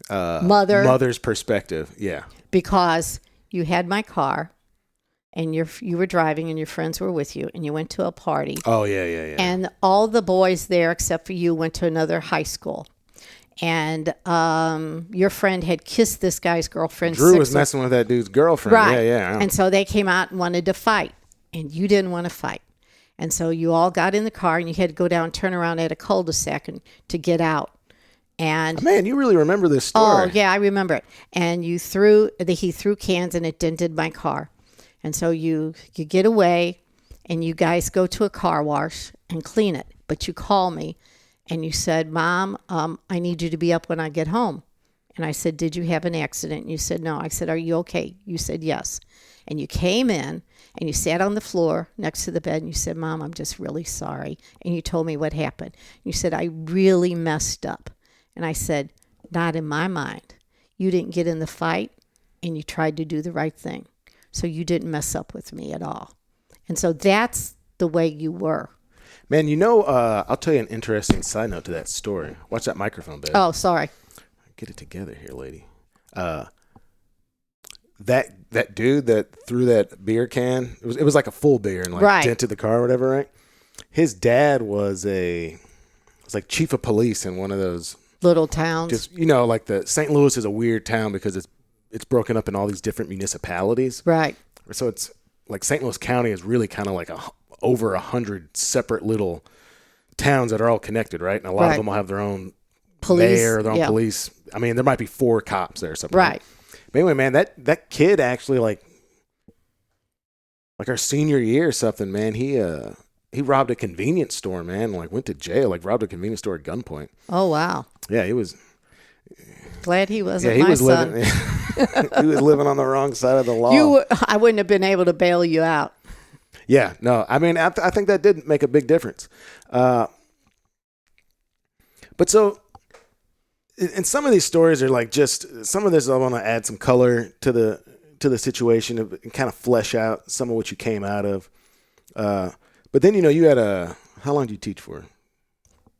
mother's perspective. Yeah. Because you had my car and you were driving and your friends were with you and you went to a party. Oh, yeah. And all the boys there except for you went to another high school. And your friend had kissed this guy's girlfriend. Drew was messing with that dude's girlfriend. Right. Yeah. And so they came out and wanted to fight. And you didn't want to fight. And so you all got in the car and you had to go down, turn around at a cul-de-sac to get out. And man, you really remember this story. Oh, yeah, I remember it. And he threw cans and it dented my car. And so you get away and you guys go to a car wash and clean it. But you call me and you said, Mom, I need you to be up when I get home. And I said, did you have an accident? And you said, no. I said, are you okay? You said, yes. And you came in and you sat on the floor next to the bed and you said, Mom, I'm just really sorry. And you told me what happened. You said, I really messed up. And I said, not in my mind. You didn't get in the fight and you tried to do the right thing. So you didn't mess up with me at all. And so that's the way you were. Man, I'll tell you an interesting side note to that story. Watch that microphone, babe. Oh, sorry. Get it together here, lady. That dude that threw that beer can, it was like a full beer and like dented the car or whatever, right? His dad was like chief of police in one of those little towns. Just like the St. Louis is a weird town because it's broken up in all these different municipalities. Right. So it's like St. Louis County is really kind of like over 100 separate little towns that are all connected, right? And a lot of them will have their own police, mayor, their own police. I mean, there might be 4 cops there or something. Right. But anyway, man, that kid actually like our senior year or something, man, he robbed a convenience store, man, like went to jail, like robbed a convenience store at gunpoint. Oh, wow. Yeah, he was. Glad he wasn't my son. He was living on the wrong side of the law. I wouldn't have been able to bail you out. Yeah, no, I mean, I think that did make a big difference. But so, and some of these stories are like just, some of this I want to add some color to the situation and kind of flesh out some of what you came out of. But then, you had how long did you teach for?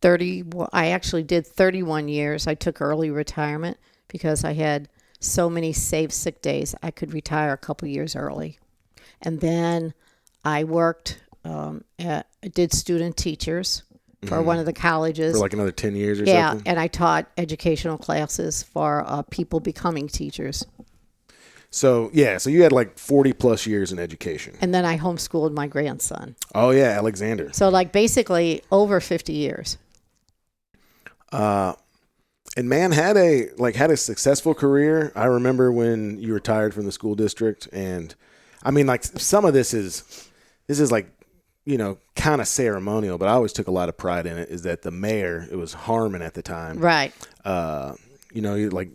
I actually did 31 years. I took early retirement because I had so many saved sick days. I could retire a couple years early. And then I worked, did student teachers for one of the colleges. For like another 10 years or something? Yeah, and I taught educational classes for people becoming teachers. So you had like 40 plus years in education. And then I homeschooled my grandson. Oh, yeah, Alexander. So like basically over 50 years. And man had a successful career. I remember when you retired from the school district, and I mean, like some of this is like, kind of ceremonial, but I always took a lot of pride in it. Is that the mayor? It was Harmon at the time, right? Like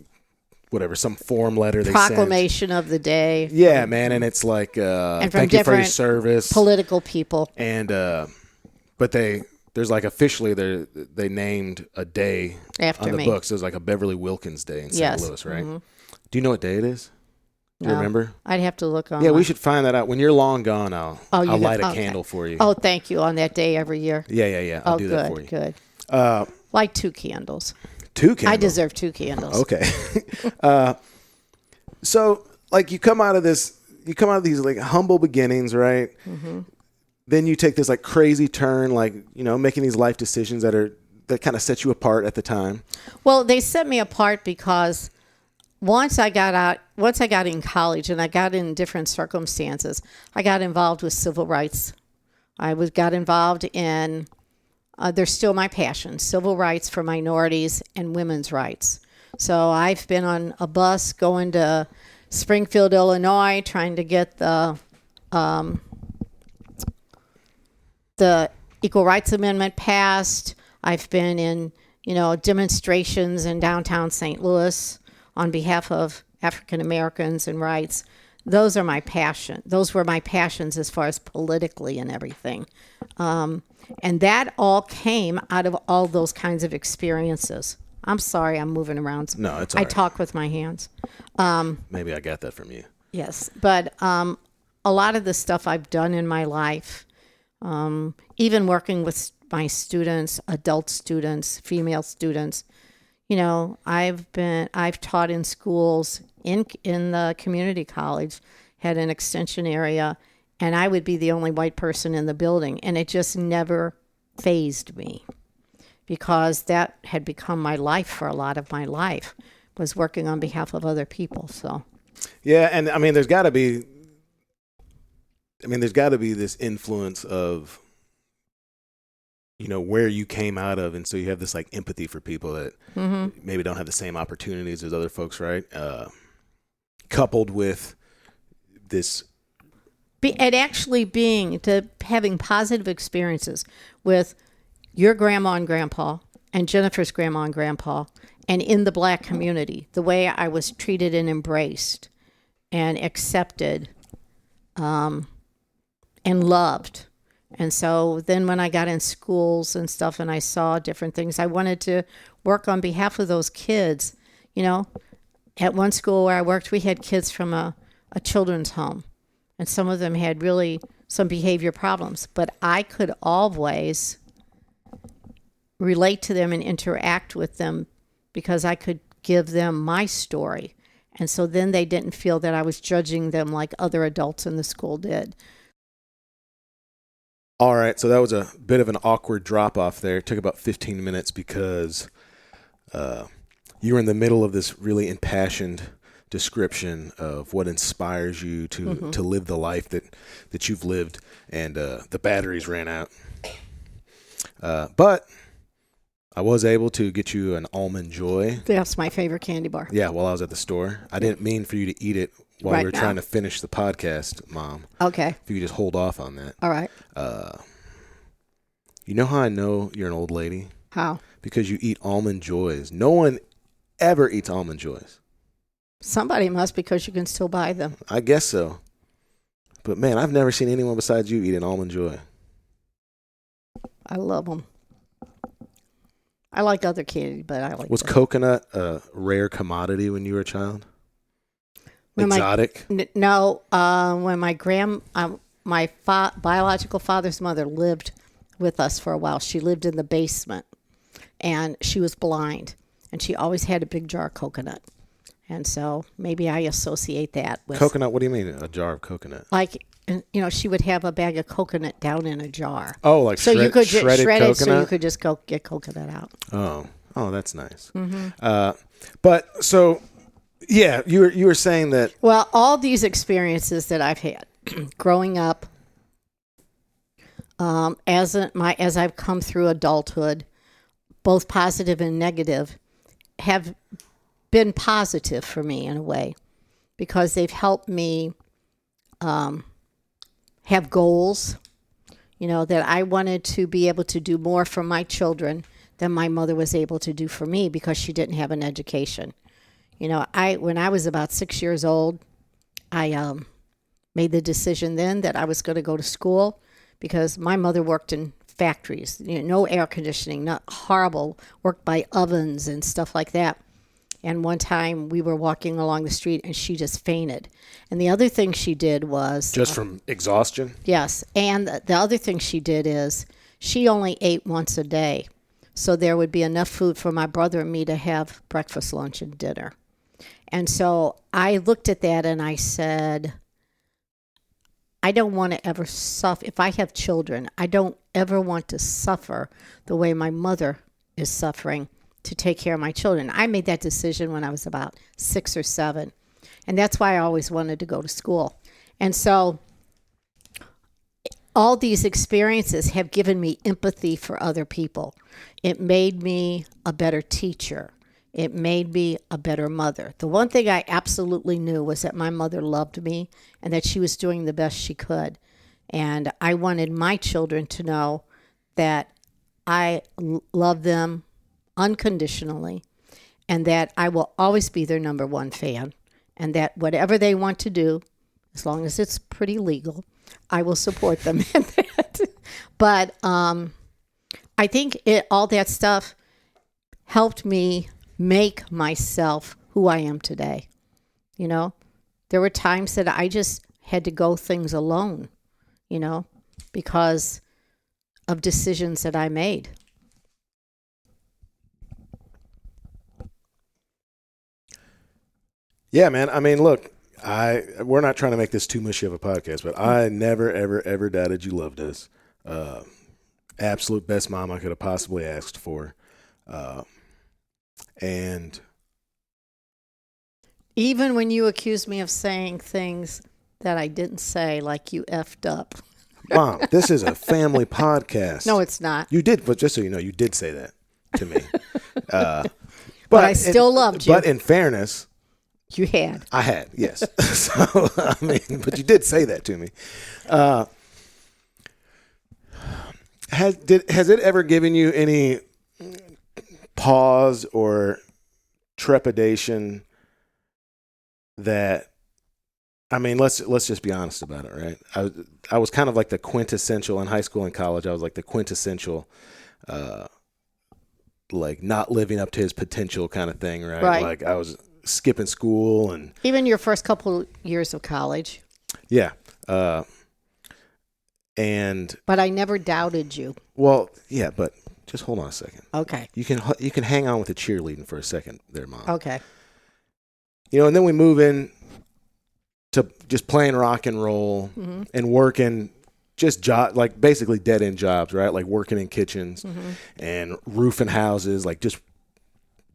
whatever, some form letter they proclamation sent. Of the day. Yeah, man, and it's like and thank you for your service, political people, and but there's like officially they named a day after on the me. books. There's like a Beverly Wilkins Day in St. Louis, right? Mm-hmm. Do you know what day it is? Do you remember? I'd have to look on. Yeah, we should find that out. When you're long gone, I'll light a candle for you. Oh, thank you. On that day every year. Yeah. I'll do that for you. Good. Like 2 candles. 2 candles? I deserve 2 candles. Okay. So, like, you come out of these like humble beginnings, right? Mm-hmm. Then you take this like crazy turn, like, making these life decisions that kind of set you apart at the time. Well, they set me apart because once I got in college and I got in different circumstances, I got involved with civil rights. Got involved in, they're still my passion, civil rights for minorities and women's rights. So I've been on a bus going to Springfield, Illinois, trying to get the Equal Rights Amendment passed. I've been in, demonstrations in downtown St. Louis on behalf of African Americans and rights. Those are my passion. Those were my passions as far as politically and everything. And that all came out of all those kinds of experiences. I'm sorry, I'm moving around. No, it's all right. I talk with my hands. Maybe I got that from you. Yes, but a lot of the stuff I've done in my life, even working with my students, adult students, female students, I've taught in schools, in the community college, had an extension area, and I would be the only white person in the building, and it just never fazed me. because that had become my life for a lot of my life, was working on behalf of other people. So, yeah, and I mean, there's got to be this influence of, where you came out of, and so you have this like empathy for people that maybe don't have the same opportunities as other folks, right? Coupled with this, having positive experiences with your grandma and grandpa and Jennifer's grandma and grandpa, and in the Black community, the way I was treated and embraced and accepted and loved. And so then when I got in schools and stuff and I saw different things, I wanted to work on behalf of those kids. At one school where I worked, we had kids from a children's home, and some of them had really some behavior problems. But I could always relate to them and interact with them because I could give them my story. And so then they didn't feel that I was judging them like other adults in the school did. All right, so that was a bit of an awkward drop-off there. It took about 15 minutes because you were in the middle of this really impassioned description of what inspires you to live the life that you've lived, and the batteries ran out. But I was able to get you an Almond Joy. That's my favorite candy bar. Yeah, while I was at the store. I didn't mean for you to eat it while we were trying to finish the podcast, Mom. Okay. If you could just hold off on that. All right. You know how I know you're an old lady? How? Because you eat Almond Joys. No one ever eats Almond Joys. Somebody must, because you can still buy them. I guess so. But man, I've never seen anyone besides you eat an Almond Joy. I love them. I like other candy, but I like Was them. Coconut a rare commodity when you were a child? Exotic? No. When my biological father's mother lived with us for a while, she lived in the basement, and she was blind, and she always had a big jar of coconut. And so maybe I associate that with Coconut. What do you mean, a jar of coconut? Like, she would have a bag of coconut down in a jar. Oh, like so you could shredded shred coconut? it, so you could just go get coconut out. Oh, that's nice. But so, yeah, you were saying that. Well, all these experiences that I've had growing up, as I've come through adulthood, both positive and negative, have been positive for me in a way, because they've helped me have goals, that I wanted to be able to do more for my children than my mother was able to do for me, because she didn't have an education. When I was about 6 years old, I made the decision then that I was going to go to school, because my mother worked in factories, no air conditioning, not horrible, worked by ovens and stuff like that. And one time we were walking along the street and she just fainted. And the other thing she did was... Just from exhaustion? Yes. And the other thing she did is she only ate once a day. So there would be enough food for my brother and me to have breakfast, lunch, and dinner. And so I looked at that and I said, I don't want to ever suffer. If I have children, I don't ever want to suffer the way my mother is suffering to take care of my children. I made that decision when I was about 6 or 7. And that's why I always wanted to go to school. And so all these experiences have given me empathy for other people. It made me a better teacher. It made me a better mother. The one thing I absolutely knew was that my mother loved me and that she was doing the best she could. And I wanted my children to know that I love them unconditionally, and that I will always be their number one fan, and that whatever they want to do, as long as it's pretty legal, I will support them in that. But I think all that stuff helped me make myself who I am today. There were times that I just had to go things alone, because of decisions that I made. Yeah, man. I mean, look, we're not trying to make this too mushy of a podcast, but I never, ever, ever doubted you loved us. Absolute best mom I could have possibly asked for. And Even when you accuse me of saying things that I didn't say, like you effed up. Mom, this is a family podcast. No, it's not. You did, but just so you know, you did say that to me. But I still loved you. But in fairness, You had. I had, yes. So, I mean, but you did say that to me. Has it ever given you any pause or trepidation that, I mean, let's just be honest about it, right? I was kind of like the quintessential in high school and college. I was like the quintessential, like not living up to his potential kind of thing, right? Right. Like I was skipping school and Even your first couple years of college. yeah. And But I never doubted you. well, yeah, but just hold on a second. Okay. You can hang on with the cheerleading for a second there, Mom. Okay. You know, and then we move in to just playing rock and roll and working just like basically dead end jobs, right? Like working in kitchens and roofing houses, like just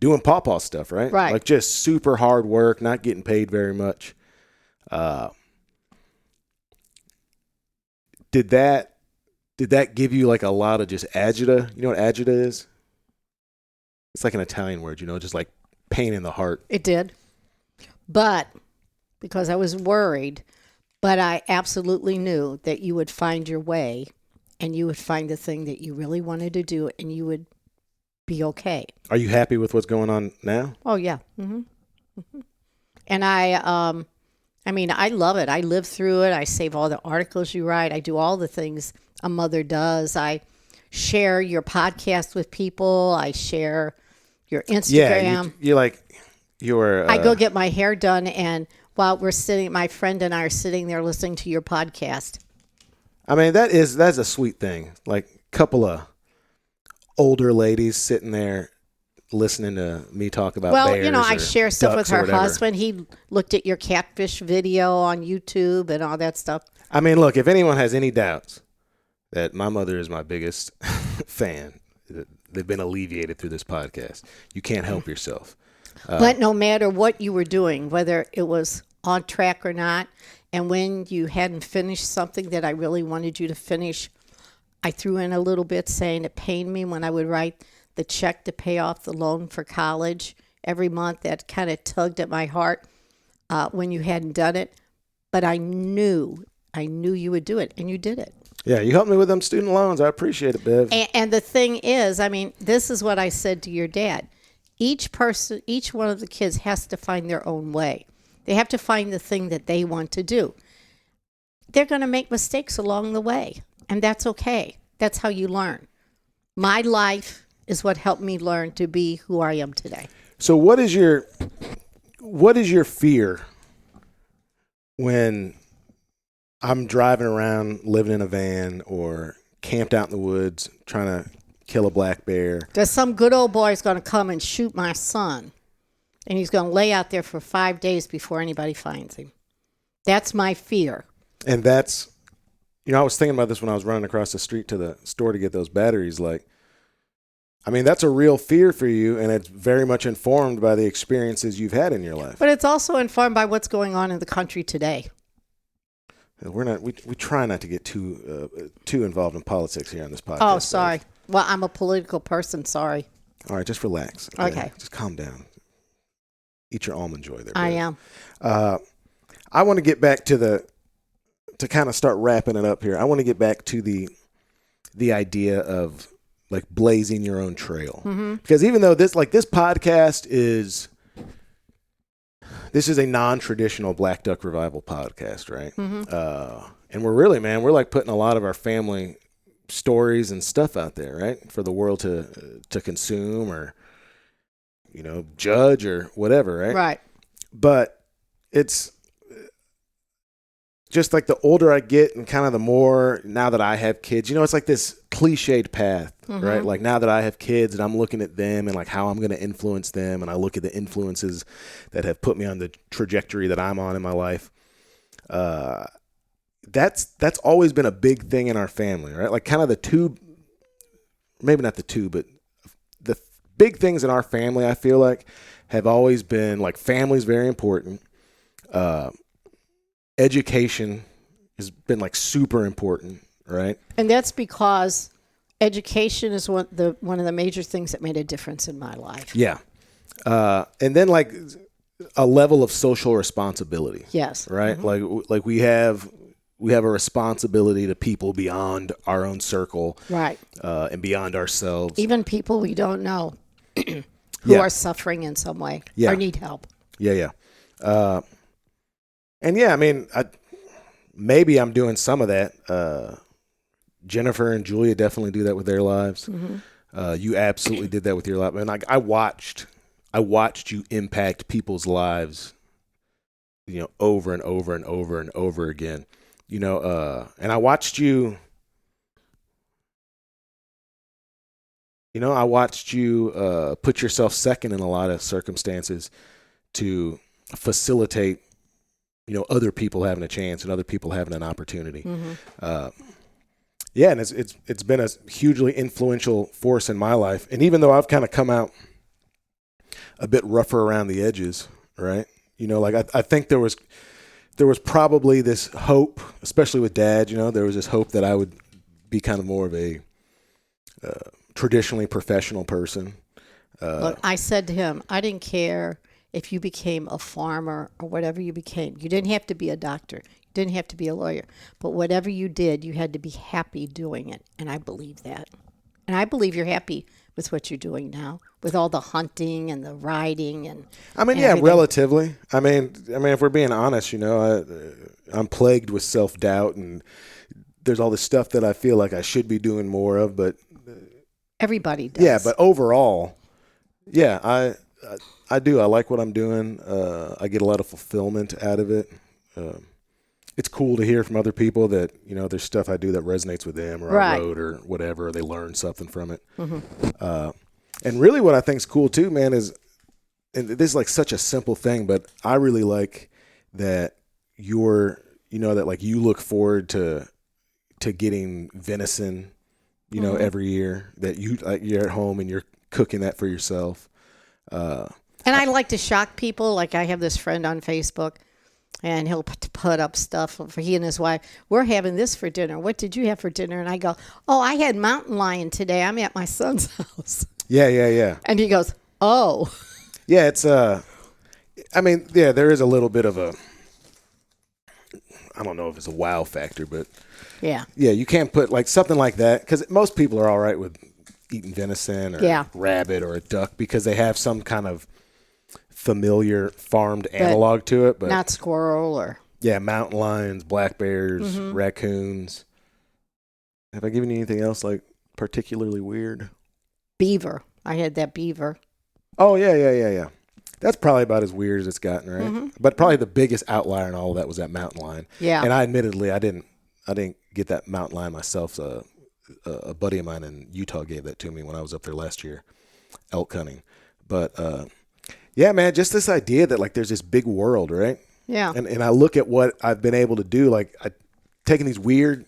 doing pawpaw stuff, right? Right. Like just super hard work, not getting paid very much. Did that give you like a lot of just agita? You know what agita is? It's like an Italian word, you know, just like pain in the heart. It did. But because I was worried, but I absolutely knew that you would find your way and you would find the thing that you really wanted to do and you would be okay. Are you happy with what's going on now? Oh, yeah. And I mean, I love it. I live through it. I save all the articles you write. I do all the things a mother does. I share your podcast with people. I share your Instagram. You're I go get my hair done, and while we're sitting, my friend and I are sitting there listening to your podcast. I mean, that's a sweet thing. Like a couple of older ladies sitting there listening to me talk about Well, bears you know, I share stuff with ducks or her whatever. husband. He looked at your catfish video on YouTube and all that stuff. I mean, look, if anyone has any doubts that my mother is my biggest fan, they've been alleviated through this podcast. You can't help yourself. But no matter what you were doing, whether it was on track or not, and when you hadn't finished something that I really wanted you to finish, I threw in a little bit saying it pained me when I would write the check to pay off the loan for college every month. That kind of tugged at my heart when you hadn't done it. But I knew you would do it, and you did it. Yeah, you helped me with them student loans. I appreciate it, Bev. And the thing is, I mean, this is what I said to your dad. Each one of the kids has to find their own way. They have to find the thing that they want to do. They're going to make mistakes along the way, and that's okay. That's how you learn. My life is what helped me learn to be who I am today. So what is your fear when I'm driving around living in a van or camped out in the woods trying to kill a black bear? There's some good old boy is going to come and shoot my son, and he's going to lay out there for 5 days before anybody finds him. That's my fear. And that's, you know, I was thinking about this when I was running across the street to the store to get those batteries. Like, I mean, that's a real fear for you, and it's very much informed by the experiences you've had in your life. But it's also informed by what's going on in the country today. We try not to get too involved in politics here on this podcast. Oh, sorry. Well, I'm a political person. Sorry. All right, just relax. Okay. Just calm down. Eat your almond joy there. I Bev. am. I want to get back to kind of start wrapping it up here. I want to get back to the idea of like blazing your own trail. Because even though this podcast is a non-traditional Black Duck Revival podcast, right? And we're like putting a lot of our family stories and stuff out there, right? For the world to consume or, you know, judge or whatever, right? Right. But it's just like the older I get and kind of the more now that I have kids, you know, it's like this cliched path, right? Like now that I have kids and I'm looking at them and like how I'm going to influence them. And I look at the influences that have put me on the trajectory that I'm on in my life. That's always been a big thing in our family, right? Like kind of the two maybe not the two, but the big things in our family, I feel like, have always been like family's very important. Education has been like super important, right? And that's because education is one of the major things that made a difference in my life. Yeah. And then like a level of social responsibility. Yes. Right? Like we have a responsibility to people beyond our own circle. Right. And beyond ourselves. Even people we don't know who are suffering in some way or need help. Yeah. And yeah, I mean, maybe I'm doing some of that. Jennifer and Julia definitely do that with their lives. You absolutely did that with your life. And like I watched you impact people's lives, over and over and over and over again. And I watched you. I watched you put yourself second in a lot of circumstances to facilitate, other people having a chance and other people having an opportunity. And it's been a hugely influential force in my life. And even though I've kind of come out a bit rougher around the edges, right? I think there was probably this hope, especially with Dad. There was this hope that I would be kind of more of a traditionally professional person. Look, I said to him, I didn't care if you became a farmer or whatever you became. You didn't have to be a doctor. You didn't have to be a lawyer. But whatever you did, you had to be happy doing it. And I believe that. And I believe you're happy with what you're doing now, with all the hunting and the riding and everything. Relatively. I mean, if we're being honest, I'm plagued with self-doubt, and there's all this stuff that I feel like I should be doing more of, but everybody does. Yeah, but overall, I do. I like what I'm doing. I get a lot of fulfillment out of it. It's cool to hear from other people that, there's stuff I do that resonates with them, or I wrote or whatever, or they learn something from it. And really what I think is cool too, man, is, and this is like such a simple thing, but I really like that that like you look forward to getting venison, every year, that you're at home and you're cooking that for yourself. And I like to shock people. Like I have this friend on Facebook, and he'll put up stuff for he and his wife. We're having this for dinner. What did you have for dinner? And I go, oh, I had mountain lion today. I'm at my son's house. Yeah. And he goes, oh. Yeah, it's there is a little bit of a, I don't know if it's a wow factor, but yeah, you can't put like something like that, because most people are all right with eating venison or rabbit or a duck because they have some kind of familiar farmed analog to it, but not squirrel or mountain lions, black bears, raccoons. Have I given you anything else like particularly weird? Beaver. I had that beaver. Oh yeah. That's probably about as weird as it's gotten, right? But probably the biggest outlier in all of that was that mountain lion. Yeah. And I admittedly I didn't get that mountain lion myself. A buddy of mine in Utah gave that to me when I was up there last year, elk hunting. But yeah, man, just this idea that like there's this big world, right? Yeah. And I look at what I've been able to do, like taking these weird.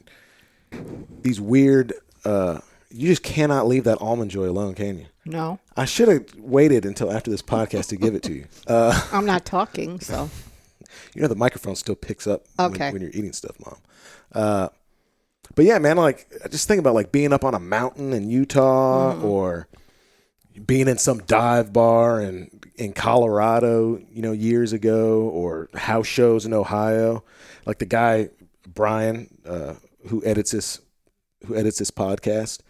You just cannot leave that almond joy alone, can you? No. I should have waited until after this podcast to give it to you. I'm not talking, so. The microphone still picks up when you're eating stuff, Mom. But yeah, man, like I just think about like being up on a mountain in Utah or being in some dive bar in Colorado, years ago, or house shows in Ohio. Like the guy, Brian, who edits this podcast.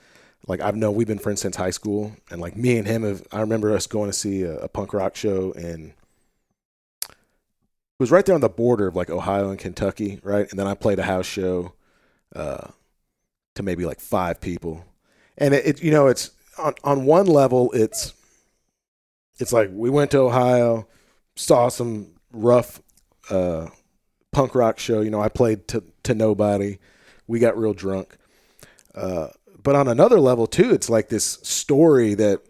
Like we've been friends since high school, and like me and him I remember us going to see a punk rock show, and it was right there on the border of like Ohio and Kentucky, right? And then I played a house show to maybe like 5 people, and it's on one level it's like we went to Ohio, saw some rough punk rock show. I played to nobody, we got real drunk. But on another level too, it's like this story that,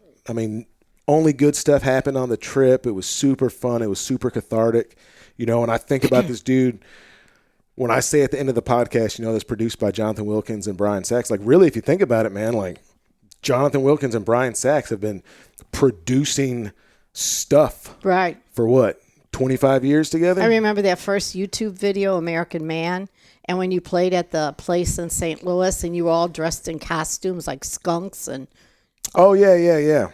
only good stuff happened on the trip. It was super fun. It was super cathartic, and I think about this dude when I say at the end of the podcast, that's produced by Jonathan Wilkins and Brian Sachs. Like really, if you think about it, man, like Jonathan Wilkins and Brian Sachs have been producing stuff Right. for what, 25 years together? I remember that first YouTube video, American Man, and when you played at the place in St. Louis and you were all dressed in costumes like skunks and Oh, yeah.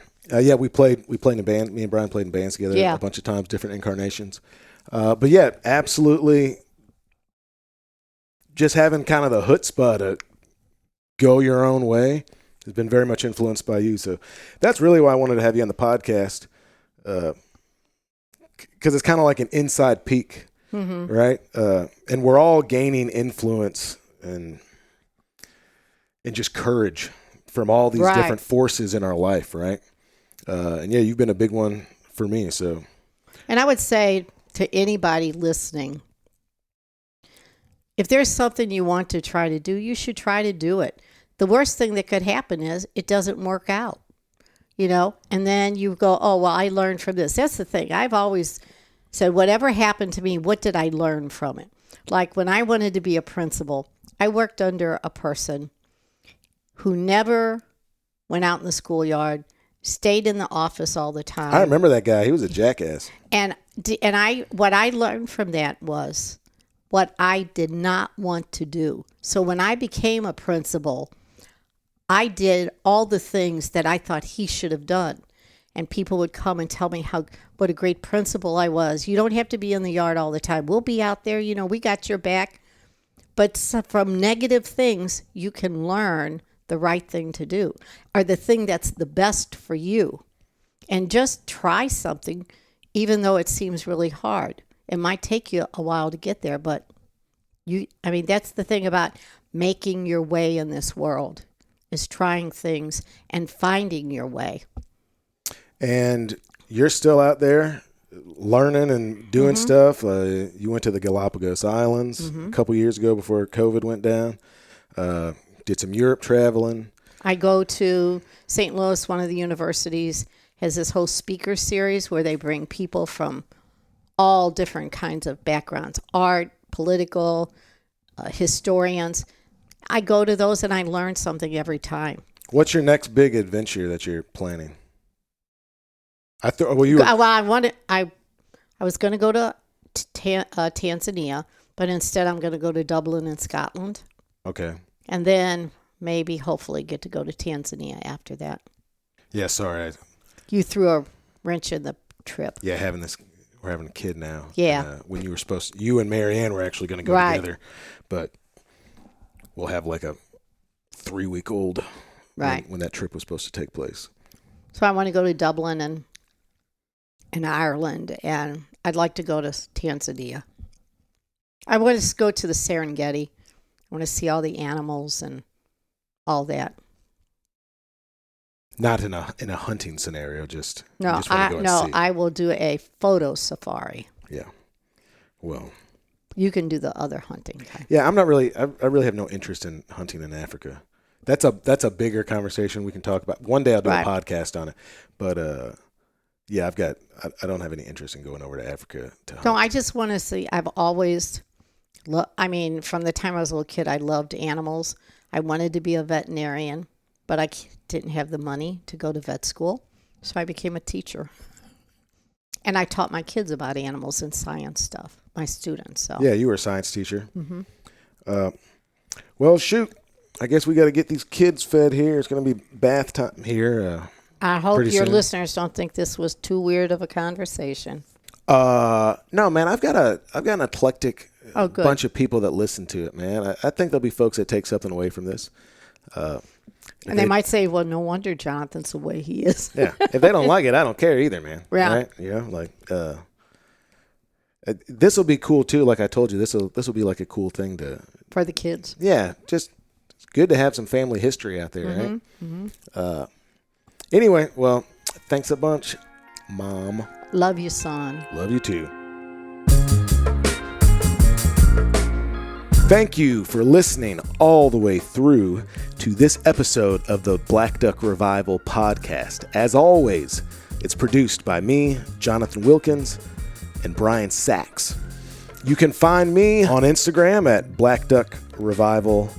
We played in a band. Me and Brian played in bands together Yeah. a bunch of times, different incarnations. But yeah, absolutely. Just having kind of the chutzpah to go your own way has been very much influenced by you. So that's really why I wanted to have you on the podcast, because it's kind of like an inside peek, right? And we're all gaining influence and just courage from all these Right. different forces in our life, right? And yeah, you've been a big one for me. So, And I would say to anybody listening, if there's something you want to try to do, you should try to do it. The worst thing that could happen is it doesn't work out, and then you go, oh, well, I learned from this. That's the thing. I've always said, whatever happened to me, what did I learn from it? Like when I wanted to be a principal, I worked under a person who never went out in the schoolyard, stayed in the office all the time. I remember that guy. He was a jackass. And what I learned from that was what I did not want to do. So when I became a principal, I did all the things that I thought he should have done. And people would come and tell me what a great principal I was. You don't have to be in the yard all the time. We'll be out there. We got your back. But from negative things, you can learn the right thing to do or the thing that's the best for you. And just try something, even though it seems really hard. It might take you a while to get there, but that's the thing about making your way in this world is trying things and finding your way. And you're still out there learning and doing stuff. You went to the Galapagos Islands a couple years ago before COVID went down. Did some Europe traveling. I go to St. Louis, one of the universities has this whole speaker series where they bring people from all different kinds of backgrounds, art, political, historians. I go to those and I learn something every time. What's your next big adventure that you're planning? I was going to go to Tanzania, but instead I'm going to go to Dublin in Scotland. Okay. And then maybe hopefully get to go to Tanzania after that. Yeah, sorry. You threw a wrench in the trip. Yeah, we're having a kid now. Yeah. When you and Marianne were actually going to go together, but we'll have like a 3-week-old when that trip was supposed to take place. So I want to go to Dublin and Ireland, and I'd like to go to Tanzania. I want to go to the Serengeti. I want to see all the animals and all that. Not in a hunting scenario, just no. I will do a photo safari. Yeah. Well, you can do the other hunting. Yeah, I'm not really. I really have no interest in hunting in Africa. That's a bigger conversation we can talk about. One day I'll do a podcast on it. But yeah, I don't have any interest in going over to Africa to hunt. No, I just want to see. I've always, from the time I was a little kid, I loved animals. I wanted to be a veterinarian, but I didn't have the money to go to vet school, so I became a teacher. And I taught my kids about animals and science stuff, my students. So yeah, you were a science teacher. Mm-hmm. Well, shoot. I guess we got to get these kids fed here. It's going to be bath time here. I hope your listeners don't think this was too weird of a conversation. No, man. I've got an eclectic bunch of people that listen to it, man. I think there'll be folks that take something away from this. And they might say, well, no wonder Jonathan's the way he is. Yeah. If they don't like it, I don't care either, man. Yeah. Right? You know, like, this will be cool too. Like I told you, this will be like a cool thing for the kids. Yeah. Just it's good to have some family history out there, right? Mm-hmm. Anyway, well, thanks a bunch, Mom. Love you, son. Love you too. Thank you for listening all the way through to this episode of the Black Duck Revival podcast. As always, it's produced by me, Jonathan Wilkins, and Brian Sachs. You can find me on Instagram at Black Duck Revival.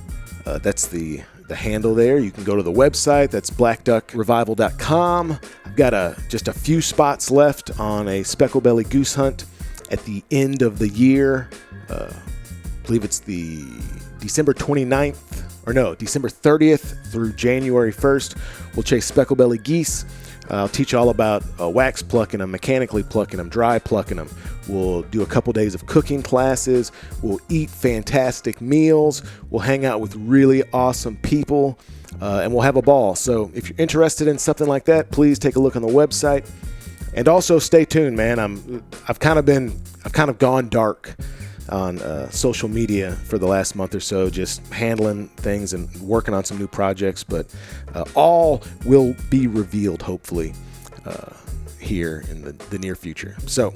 That's the the handle there. You can go to the website. That's blackduckrevival.com. I've got just a few spots left on a speckled-belly goose hunt at the end of the year. I believe it's the December 30th through January 1st. We'll chase speckled-belly geese. I'll teach you all about wax plucking them, mechanically plucking them, dry plucking them. We'll do a couple days of cooking classes. We'll eat fantastic meals. We'll hang out with really awesome people, and we'll have a ball. So if you're interested in something like that, please take a look on the website. And also stay tuned, man. I've kind of gone dark on social media for the last month or so, just handling things and working on some new projects, but all will be revealed hopefully here in the near future. So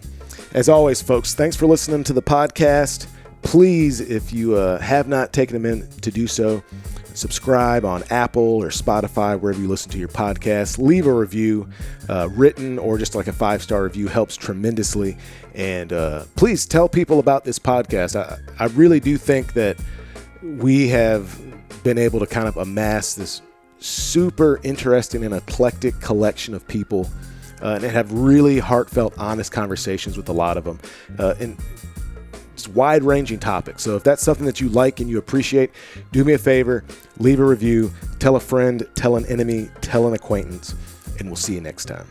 as always, folks, thanks for listening to the podcast. Please, if you have not taken a minute to do so, subscribe on Apple or Spotify, wherever you listen to your podcast. Leave a review, written or just like a 5-star review helps tremendously. And please tell people about this podcast. I really do think that we have been able to kind of amass this super interesting and eclectic collection of people and have really heartfelt, honest conversations with a lot of them. And wide-ranging topics. So if that's something that you like and you appreciate, do me a favor, leave a review, tell a friend, tell an enemy, tell an acquaintance, and we'll see you next time.